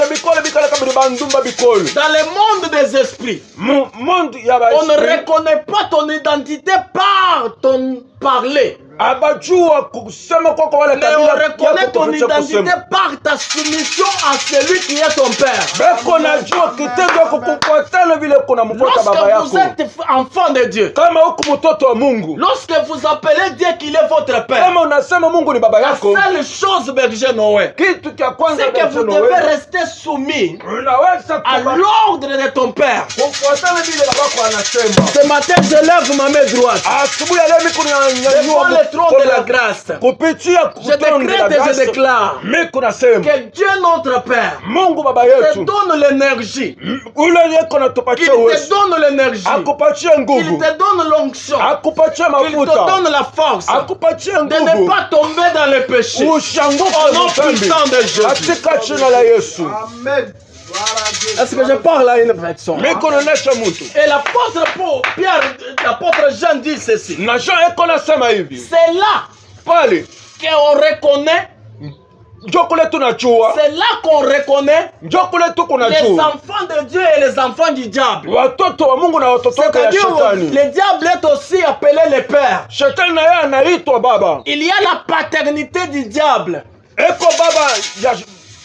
bikoli bikala kabiribandumba bikoli. Dans le monde des esprits, Monde ya ba on ne reconnaît pas ton identité par ton parler. abajua kusema kwako wale Mais on kabila reconnaît ton kupitia identité kusema. par ta soumission à celui qui est ton père. Beko najua kitendo yako kufuatana vile kuna mfuata Lorsque baba vous yako. êtes enfant de Dieu, Kama huku mtoto wa Mungu, lorsque vous appelez Dieu qu'il est votre père, kama unasema Mungu ni baba La yako, seule chose, berger Noé, kitu cha kwanza c'est que vous devez rester soumis unaweza à l'ordre de ton père. kufuatana vile babako anasema. Ce matin, je lève ma main droite Asubuhi ya leo mimi devant le trône de la grâce. kupitia Je décrète et je déclare mimi kunasema que Dieu notre Père Mungu baba te yetu donne l'énergie, ule yeko qu'il natupatia te uwezo, donne l'énergie, akupatie qu'il nguvu, te donne l'onction, akupatie qu'il te mafuta, donne la force akupatie de ne nguvu, pas tomber dans le péché. ushanguke Au nom mdhambi puissant de Jésus. katika jina la Yesu. Amen. Gloire à Dieu. Est-ce que je parle à une personne? Mimi kunaonesha mtu Et l'apôtre Pierre, l'apôtre Jean dit ceci. na Jean eko nasema hivi C'est là pale, qu'on reconnaît, njo kule tunachua, c'est là qu'on reconnaît njo kule tu les kunachua enfants de Dieu et les enfants du diable. watoto wa Mungu na watoto wake ya C'est-à-dire, shetani. le diable est aussi appelé le père. Shetani na yeye anaitwa baba, Il y a la paternité du diable. eko baba ya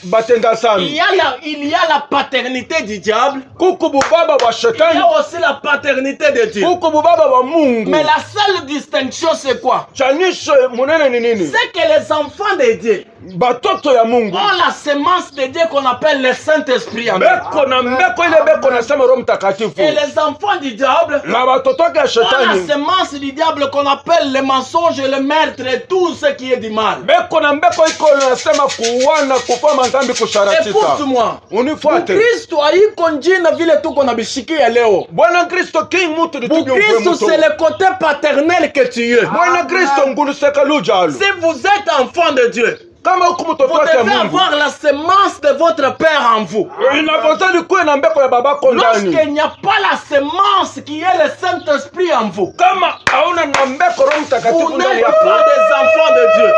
batenda Il y sana, a la paternité du diable. kuku bubaba wa Il y shetani, a aussi la paternité de Dieu. kuku bubaba wa Mungu. Mais la seule distinction, c'est quoi? Chanisho munene ni nini? C'est que les enfants de Dieu Batoto ya Mungu ont la semence de Dieu qu'on appelle le Saint-Esprit. Amen. beko na mbeko ile beko nasema Roho Mtakatifu, Et les enfants du diable na batoto wake ya ont la shetani semence du diable qu'on appelle le mensonge, le meurtre et tout ce qui est du mal. beko na mbeko iko nasema kuwana, kufanya dhambi, kusharatika. Écoute-moi. Unifuate. Kristo haiko njina vile tuko na bishikia leo. Bwana Kristo king mutu Pour litubye Kristo, c'est le côté paternel que tu es. Bwana Kristo nguluseka lujalo. Si vous êtes enfant de Dieu, Kama uko mtoto vous wake devez Mungu, avoir la semence de votre Père en vous. inapaswa kuwe na mbeko ya babako ndani. Lorsqu'il n'y a pas la semence qui est le Saint-Esprit en vous, Kama hauna na mbeko Roho vous Mtakatifu ndani n'êtes yako, pas des enfants de Dieu.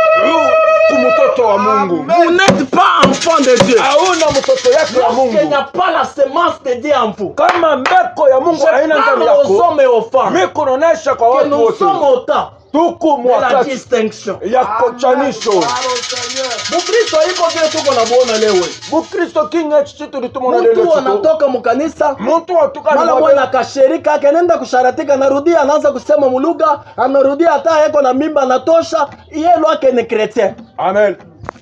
kumtoto wa Mungu, Vous n'êtes pas enfants de Dieu. hauna mtoto yake wa Lorsqu'il n'y Mungu. a pas la semence de Dieu en vous, Kama mbeko ya Mungu je haina ndani parle aux yako, hommes et aux femmes mimi kunaonesha kwa que watu nous sommes wote au temps tuku de la mwakati distinction. ya kochanisho. Gloire au Seigneur. Mukristo iko vile tuko na muona leo. Bukristo kinga chitu litumona lelo Mtu chitu. anatoka mukanisa Mtu watuka mara mwana kashirika akaenda kusharatika, anarudia anaanza kusema mulugha, anarudia hata yeko na mimba anatosha, yeye lwake ni chrétien. Amen.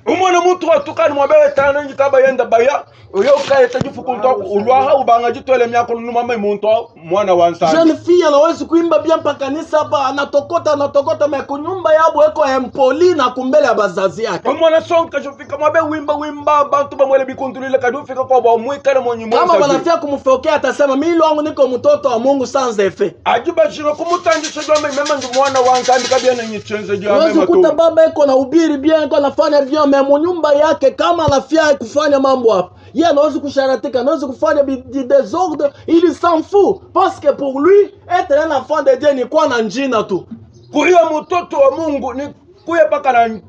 Umwana mtu watuka ni mwabewe tano njikaba yenda baya. Uyo ukaye tajifu kuntoka ulwaha ubanga jitwele myako numama imuntu mwana wansana. Jeune fille anawezi kuimba bien pa kanisa hapa, anatokota mekunyumba yabo eko empoli na kumbele ya bazazi yake. Umwana sonka jufika mwabe wimba bantu bamwele bikuntulile kadufika kwa ba mwikale mwenye Kama mwanza. wanafia kumfokea atasema mimi wangu niko mtoto wa Mungu sans effet. Ajiba shiro kumutanjisha jwa mema ndu mwana wankandi kabia na nyichenze jwa Unaweza mema kuta tu. baba eko na ubiri bien, eko anafanya bien, mais munyumba yake kama anafia kufanya mambo hapa, yeye anaweza kusharatika, anaweza kufanya du désordre, il s'en fout parce que pour lui être un enfant de Dieu ni kwa na njina tu. Kuya mtoto wa Mungu ni kuya paka na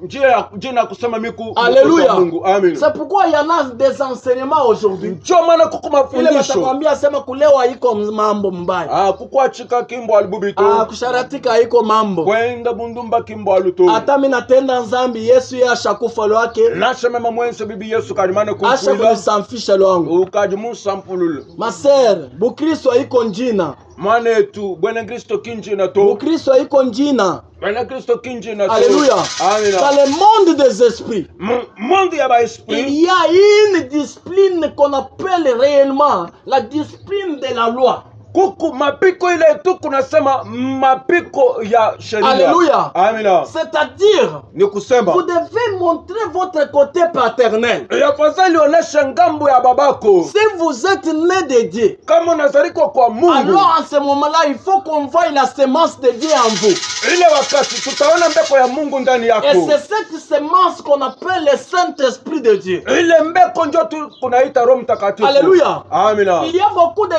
njia ya jina kusema miku mtoto wa Alléluia. Mungu. Amen. C'est pourquoi il y en a des enseignements aujourd'hui. Ndio maana kuku Ile mafundisho. watakwambia sema kulewa iko mambo mbaya. Kukwachika kimbo alibubitu. Kusharatika iko mambo. Kwenda bundumba kimbo alutu. Hata mimi natenda nzambi, Yesu yeye ashakufa lwake. Nasha mema mwense bibi Yesu kalimane Asha kumfuila. kunisamfisha lwangu. Ukajimusa mpululu. Ma sœur, Bukristo iko njina. Mwana etu Bwana Kristo kinji na to. Bukristo iko njina. Bwana Kristo kinji na to. Alléluia. Amen. Dans le monde des esprits, Monde ya ba il esprit. y a une discipline qu'on appelle réellement la discipline de la loi. Kuku mapiko ile tu kunasema mapiko ya sheria. Alléluia. Amina. C'est-à-dire, Ni kusema vous devez montrer votre côté paternel. yafadhali onesha ngambo ya babako. Si vous êtes né de Dieu, Kama unazalikwa kwa Mungu, alors en ce moment-là, il faut qu'on voie la semence de Dieu en vous. ile wakati tutaona mbeko ya Mungu ndani Et yako. c'est cette semence qu'on appelle le Saint-Esprit de Dieu. Ile mbeko ndio tu kunaita Roho Mtakatifu. Alléluia. Amina. Il y a beaucoup de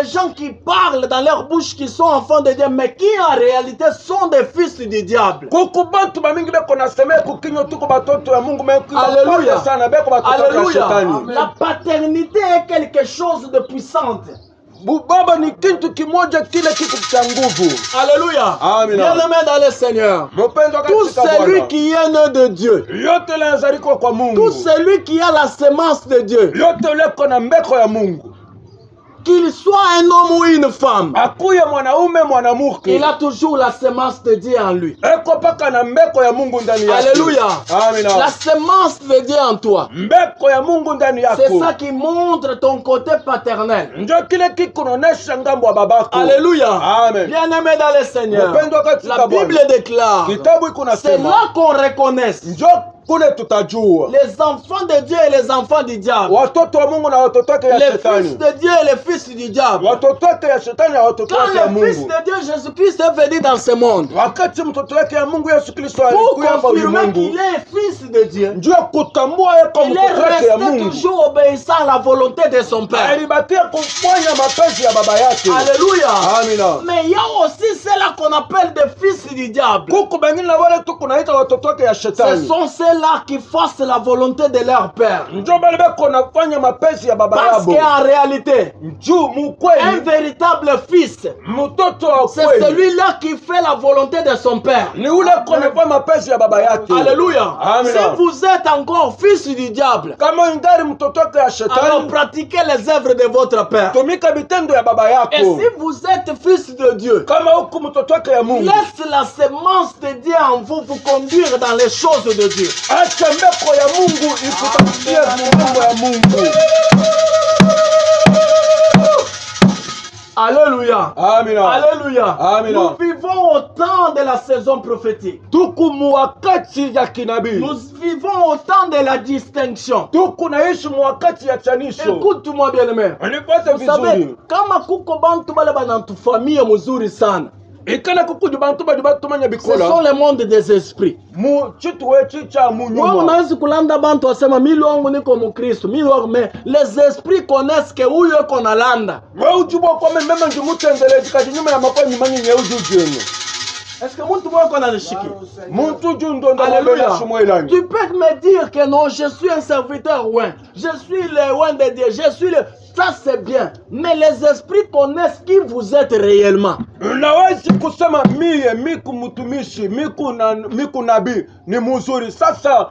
gens qui parlent dans leur bouche qui sont enfants de Dieu, mais qui en réalité sont des fils du diable. Kuku bantu bamingi beko nasemea kukinyo tuko batoto ya Mungu meko. Alléluia. Sana beko batoto ya Alléluia. shetani. La paternité est quelque chose de puissant. Baba ni kitu kimoja kile kitu cha nguvu. Alléluia. Amina. Bien-aimé dans le Seigneur. Mpendwa Tout katika celui Bwana. qui est né de Dieu, Yote lazalikwa kwa Mungu. tout celui qui a la semence de Dieu, Yote leko na mbeko ya Mungu. qu'il soit un homme ou une femme, akuye mwanaume mwanamke, il a toujours la semence de Dieu en lui. eko paka na mbeko ya Mungu ndani yake. Alléluia. Amina. La semence de Dieu en toi. Mbeko ya Mungu ndani yako. C'est ça qui montre ton côté paternel. Ndio kile kikunaonesha ngambo wa babako. Alléluia. Amen. Bien-aimé dans le Seigneur. Mpendwa katika La Bwana. Bible déclare, Kitabu iko c'est nasema, là qu'on reconnaisse ndio kule tutajua les enfants de Dieu et les enfants du diable. watoto wa Mungu na watoto wake ya Les shetani. fils de Dieu et les fils du diable. Watoto wake ya shetani na watoto Quand wake ya le fils Mungu. de Dieu Jésus-Christ est venu dans ce monde, Wakati mtoto wake ya Mungu Yesu Kristo pour alikuja hapa confirmer ulimwengu, qu'il est fils de Dieu, ndio kutambua yako il mtoto wake est ya resté Mungu. toujours obéissant à la volonté de son Père. Alibakia kufanya mapenzi ya baba yake. Alléluia. Amina. Mais il y a aussi ceux-là qu'on appelle des fils du diable. Kuku bengine na wale tu kunaita watoto wake ya Ce shetani. sont ceux-là qui fassent la volonté de leur père. Ndio bale beko nafanya mapenzi ya baba Parce yabo. qu'en réalité, Njoo un mukweli véritable fils, mtoto wa c'est kweli celui-là qui fait la volonté de son père. ni ule konafanya mapenzi ya baba yake. Alléluia. Amen. Si vous êtes encore fils du diable, Kama ingari mtoto wake ya alors shetani, pratiquez les œuvres de votre père. tumika vitendo ya baba Et yako. si vous êtes fils de Dieu, Kama huku mtoto wake ya Mungu, laisse la semence de Dieu en vous vous conduire dans les choses de Dieu. acha mbeko ya Mungu ikutafutie mambo ya Mungu. Alléluia. Amina. Alléluia. Amen. Nous vivons au temps de la saison prophétique. Tuku muwakati ya kinabii. Nous vivons au temps de la distinction. Tuku naishi muwakati ya chanisho. Écoute-moi bien aimé. Unipate Vous savez, vizuri. kama kuko bantu bale banatufamia mzuri sana. Ikana kukuju bantu badi batumanya Ce sont bikola. les mondes des esprits. Mu chitu wechi cha Wewe munyuma. unaweza kulanda bantu wasema mimi wangu niko mkristo, mimi wangu mais les esprits connaissent que huyu yuko nalanda. Wewe ujibwa kwa meme njumutendele jikajinyuma ya makwa nyumanyi nyeuju jenu. Est-ce que mtu mmoja ananishiki? Muntu jundo ndo Alléluia. mabele shumwelani. Tu peux me dire que non, je suis un serviteur ouin. Je suis le ouin de Dieu. Je suis le... Ça c'est bien. Mais les esprits connaissent qui vous êtes réellement. Unawezi kusema mie miku mtumishi miku nabii ni mzuri. Sasa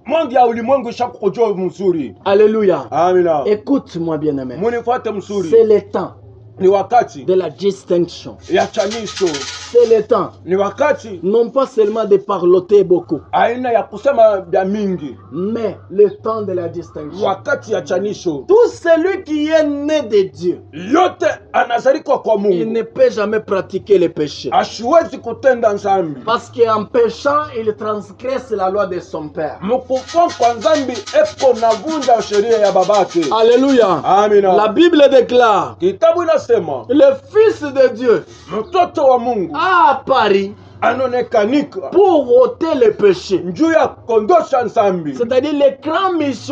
mondi ya ulimwengu ishakujua mzuri. Alléluia. Amina. Écoute-moi bien aimé. Munifuate mzuri. C'est le temps Ni wakati de la distinction. ya chanisho. C'est le temps. Ni wakati Non pas seulement de parloter beaucoup, aina ya kusema vya mingi. mais le temps de la distinction. Wakati ya chanisho. Tout celui qui est né de Dieu, Yote anazalika kwa il Mungu. ne peut jamais pratiquer le péché. Ashiwezi kutenda nzambi. Parce qu'en péchant, il transgresse la loi de son père. Mukufua kwa nzambi eko navunja sheria ya babake. Alléluia. Amina. La Bible déclare, Kitabu inasema le Fils de Dieu mtoto wa Mungu a apparu anonekanika pour ôter le péché. njuu ya kondosha nzambi. C'est-à-dire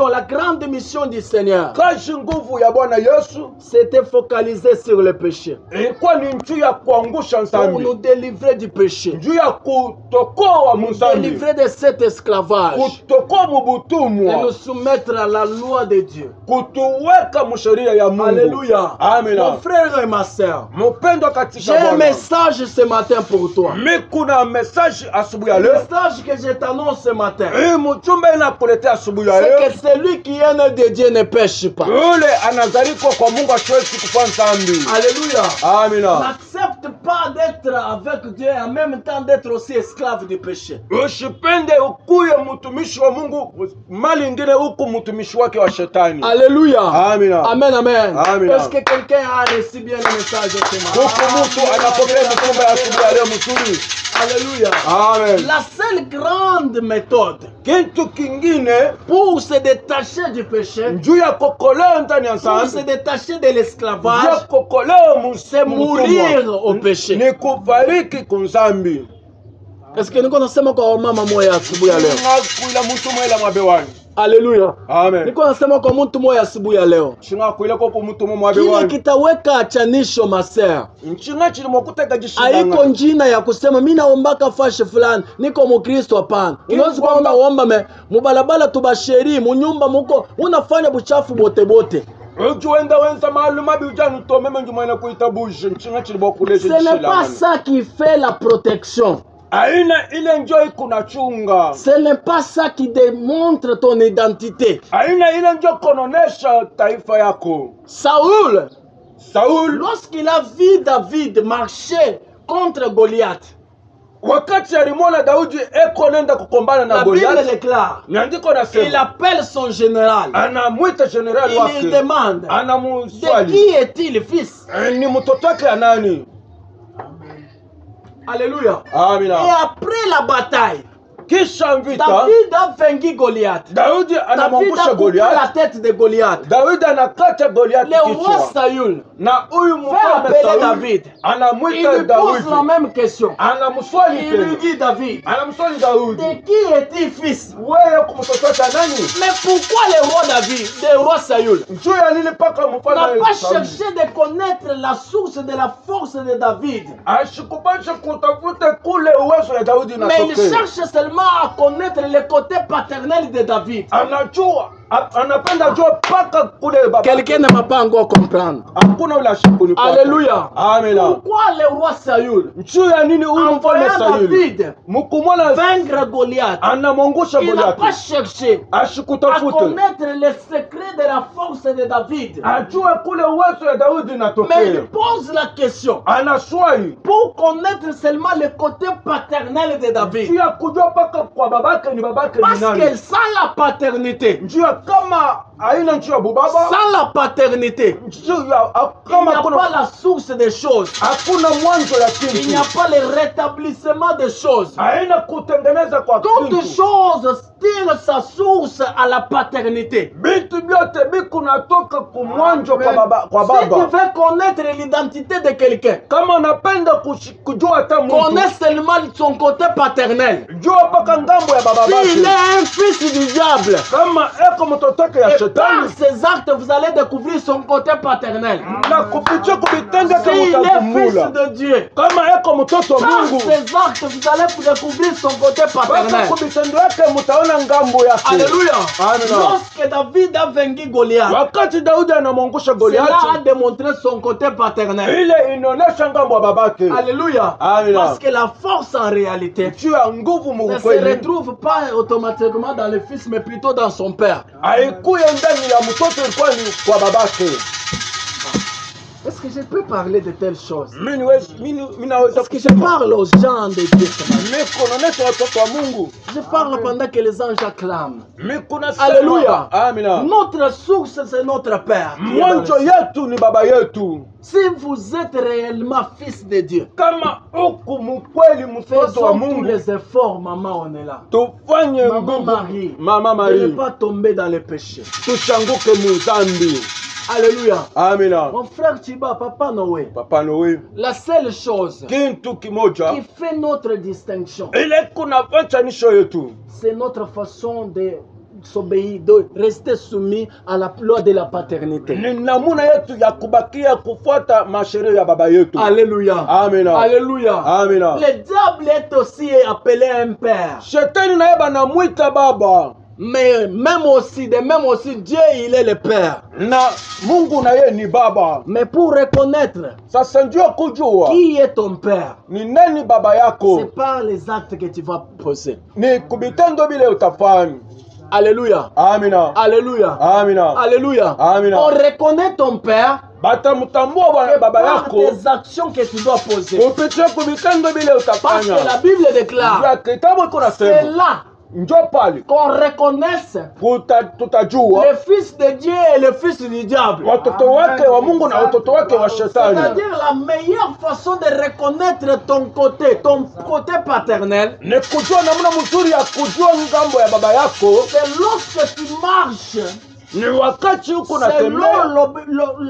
la grande mission du Seigneur, Kazi nguvu ya Bwana Yesu c'était focalisé sur le péché. ilikuwa ni njuu ya kuangusha Pour nzambi, nous délivrer du péché. njuu ya kutokoa mzambi, Délivrer de cet esclavage. kutokoa Et nous mubutumwa, soumettre à la loi de Dieu. kutuweka msheria ya Mungu. Alléluia. Amina. Mon frère et ma soeur, Mpendwa j'ai katika un Bwana, message ce matin pour toi. kuna message asubuhi ya Le leo. message que je t'annonce ce matin, Hii mchumba inakuletea asubuhi ya c'est leo. que celui qui est né de Dieu ne pêche pas. Yule anazalikwa kwa Mungu asiwezi kufanya dhambi. Alléluia. Amina. N'accepte pas d'être avec Dieu et en même temps d'être aussi esclave du péché. Usipende ukuye mtumishi wa Mungu mali ingine huku mtumishi wake wa shetani. Alléluia. Amina. Amen, amen. Amen. Est-ce que quelqu'un a reçu bien le message ce matin? Huku mtu anapokea mchumba ya asubuhi ya leo mzuri. Alléluia. Amen. La seule grande méthode Kitu kingine pour se détacher du péché, njuu ya kokoleo ndani ya pour se dhambi, détacher de njuu ya l'esclavage, kokoleo c'est mourir au péché. ni kufariki kunzambi. Est-ce que nous connaissons kwa mama moya asubuhi ya leo? Kuila mtu mwela mwabewani. Alléluia. Amen. Niko nasema kwa mtu moya asubuhi ya leo. Shinga kuila kwa mtu Kile mwabewani. kitaweka achanisho maser. Nchinga chili mwakuteka Haiko jishindanga. njina ya kusema mimi naombaka fashe fulani niko mkristo hapana. Unaweza kuwa unaomba mubalabala tubasheri munyumba muko unafanya buchafu bote bote. Ujuenda wenza maaluma bijanu to meme njumana kuita bushi nchinga chili bokulesha Ce n'est pas ça qui fait la protection. Aina ile njoo kuna chunga. Ce n'est pas ça qui démontre ton identité. Aina ile njoo kononesha taifa yako. Saül Saul lorsqu'il a vu David marcher contre Goliath, wakati alimwona Daudi eko nenda kukombana na la Bible Goliath, déclare, maandiko il nasema appelle son général. anamwita generali Il wake, demande, de anamuswali qui est-il fils? ni mtoto wake ya nani? Alléluia. Et Amina. après la bataille, Kisha vita David a vaincu Goliath. Daudi David anamwangusha a coupé la Goliath. tête de Goliath. Daudi anakata Goliath Le roi kichwa, Saül na huyu fait mfalme appeler Saul David. Il anamwita lui pose la Daudi, même question. anamswali Il lui tena, dit, David, anamswali Daudi, de qui est-il fils? wewe kumtoto wake nani? Mais pourquoi le roi David, le roi Saül, Juu ya nini mpaka n'a mfalme pas Sauli cherché de connaître la source de la force de David? ashikubasha kutafuta kule uwezo ya Daudi Mais il inatokea? cherche seulement à connaître le côté paternel de David. Anajua, anapenda jua mpaka kule baba. Quelqu'un ne m'a pas encore comprendre. Hakuna ule ashikuni kwake. Alléluia. Amina. Pourquoi le roi Saül, Juu ya nini huyu en mfalme voyant Sauli David mkumwona vaincre Goliath, anamwangusha il n'a pas Goliathi, cherché à ashikutafute connaître les secrets de la force de David. ajue kule uwezo ya Daudi Mais il inatokea. pose la question Anaswali pour connaître seulement le côté paternel de David. juu ya kujua mpaka kwa babake ni babake ni Parce que nani. sans la paternité, Juu ya kama haina njuu ya bubaba, sans la paternité, juu ya il kama n'y a kuna pas la source des choses. hakuna mwanzo ya Il n'y a kitu, pas le rétablissement des choses. haina kutengeneza kwa Toute kitu. chose tire sa source à la paternité. Vitu vyote biku natoka kumwanzo kwa Amen. baba, kwa Si tu baba. veux connaître l'identité de quelqu'un, Kama unapenda kujua hata connais mtu, seulement son côté paternel. jua mpaka ngambo ya baba S'il bake. est un fils du diable, Kama eko mtoto wake ya et par shetani, ses actes, vous allez découvrir son côté paternel. na kupitia kubitenge S'il est fils mutakumula. de Dieu, Kama eko mtoto wa par Mungu, ses actes, vous allez découvrir son côté mpaka paternel. kubitendo yake mutaona ngambo yake. Alléluia. Amina. Lorsque David a vaincu Goliath, Wakati Daudi anamwangusha cela a Goliathi, démontré son côté paternel. ile inaonyesha ngambo ya babake. Alléluia. Amina. Parce que la force en réalité Juu ya nguvu ne se mukweli retrouve pas automatiquement dans le fils, mais plutôt dans son père. haikuye ndani ya mtoto, ilikuwa ni kwa babake. Est-ce que je peux parler de telles choses? Mimi naweza Est-ce que je parle aux gens de Dieu ce matin? Niko naonesha watoto wa Mungu. Je parle pendant que les anges acclament. Niko nasema Alléluia. amina. Notre source, c'est notre Père. qui est dans le Mwanzo ciel. yetu ni baba yetu. Si vous êtes réellement fils de Dieu, Kama huku mkweli mtoto wa faisons tous Mungu, les efforts, maman, on est là. tufanye Maman nguvu. Marie, Mama de ne Marie, pas tomber dans le péché. tushanguke mudhambi. Alléluia. Amina. Mon frère Chiba, Papa Noé, Papa Noe, la seule chose kintu kimoja qui fait notre distinction, ile kunafachanisho yetu c'est notre façon de s'obéir, de rester soumis à la loi de la paternité. ni namuna yetu ya kubakia kufuata masheria ya baba yetu. Alléluia. Amina. Alléluia. Amina. Le diable est aussi appelé un père. Shetani naye banamwita baba, Mais même aussi Dieu, il est le père. na Mungu naye ni baba. Mais pour reconnaître Sasa ndio kujua qui est ton père, ni nani baba yako, c'est par les actes que tu vas poser. ni kubitendo bile utafanya. Alléluia. Amina. Alléluia. Amina. Alléluia. Amina. On reconnaît ton père Batamutambua baba par yako tes actions que tu dois poser. kupitia kubitendo bile Parce utafanya. que la Bible déclare, Ndio kitabu iko c'est nasema là njo pale qu'on reconnaisse tutajua le fils de Dieu et le fils du diable. watoto wake wa Mungu na watoto wake wa shetani. C'est-à-dire la meilleure façon de reconnaître ton côté paternel, Ni kujua namna mzuri ya kujua ngambo ya baba yako c'est lorsque tu marches ni wakati huko selon natembea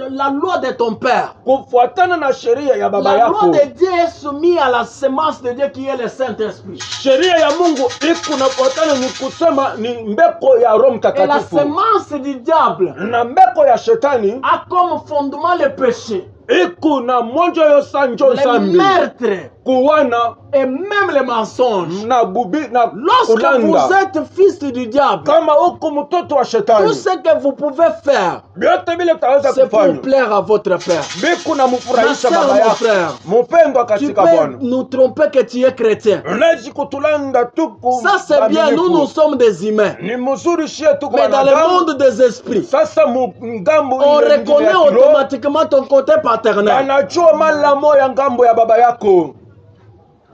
la loi de ton père. kufuatana na sheria ya baba La loi yako. de Dieu est soumise à la semence de Dieu qui est le Saint-Esprit. Sheria ya Mungu iko nafuatana, ni kusema ni mbeko ya Roho Et la Mtakatifu, semence du diable na mbeko ya shetani a comme fondement le péché. ikuna monjo yo sanjo les zambi meurtres kuwana et même les mensonges. na bubi na Lorsque vous kulanda. êtes fils du diable, Kama uko mtoto wa tout shetani ce que vous pouvez faire, vyote vile taweza c'est pour kufanya plaire à votre Père. biku na mfurahisha Ma sœur, baba mon yako frère, mpendwa Tu katika peux Bwana. nous tromper que tu es chrétien. Unaweza kutulanda tuku Ça c'est bien, nous sommes des humains. ni mzuri shie tuko Mais dans le wanadamu. monde des esprits, Sasa ngambo on ile reconnaît ya kiroho, automatiquement ton côté paternel. anajua mala moya ngambo ya baba yako.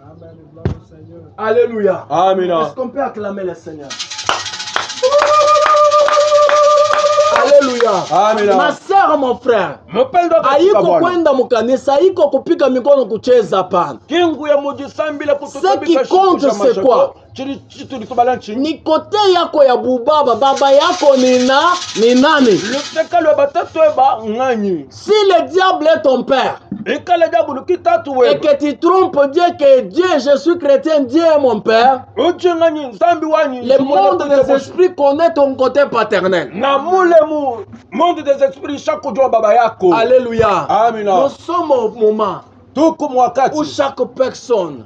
Amen. Gloire au Seigneur. Alléluia. Amina. Est-ce qu'on peut acclamer le Seigneur? Alléluia. Amina. Ma sœur, mon frère, Mpendwa katika haiko Bwana. kwenda mukanisa, haiko kupiga mikono kucheza pana. Kingu ya mujisambile Ce qui compte, c'est quoi? Ni kote yako ya bubaba, baba yako ni nani? lutekalo batatu eba ng'anyi Si le diable est ton père ikale jabu lukitatu et weba que tu trompes Dieu que Dieu, je suis chrétien, Dieu est mon père, uchi ng'anyi nzambi wanyi le monde des esprits connaît ton côté paternel. na mule mu monde des esprits shakujua baba yako. Alléluia. Amina. Nous sommes au moment tuku où mwakati chaque personne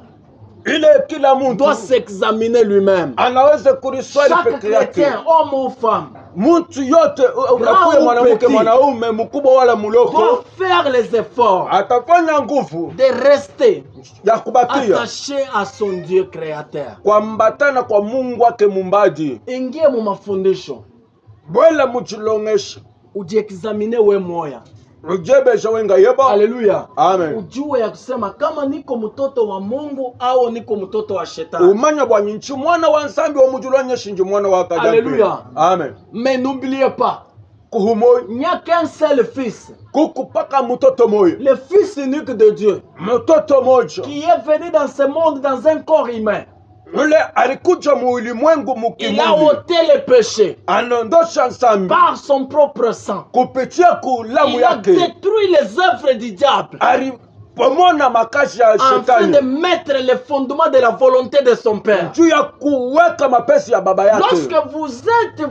ile kila muntu doit s'examiner lui-même. anaweza kuriswali Chaque peke yake. chrétien, homme ou femme, Muntu yote akuye ou mwanamke petit, mwanaume mkubwa wala muloko doit faire les efforts atafanya nguvu de rester ya kubakia attaché à son Dieu créateur. kwambatana kwa Mungu wake mumbaji. Ingie mu mafundisho Bwela muchilongesha ujiexamine we moya. ujebesha wenga yeba. Haleluya. Amen. Ujue ya kusema kama niko mtoto wa Mungu au niko mtoto wa shetani. Umanya bwa nyinchi mwana wa nsambi wa mujulonye shinji mwana wa kajampi. Alléluia. Amen. Mais n'oubliez pas, Kuhumoi il n'y a qu'un seul fils, kukupaka mutoto moyo. le fils unique de Dieu, Mutoto moja qui est venu dans ce monde dans un corps humain. ule alikuja muulimwengu Il a mukimwili ôté le péché anondosha nsambi par son propre sang. kupitia kulamu Il a yake détruit les œuvres du diable alipomona makazi ya afin de shetani mettre les fondements de la volonté de son Père. juu ya kuweka mapesi ya baba yake. Lorsque vous êtes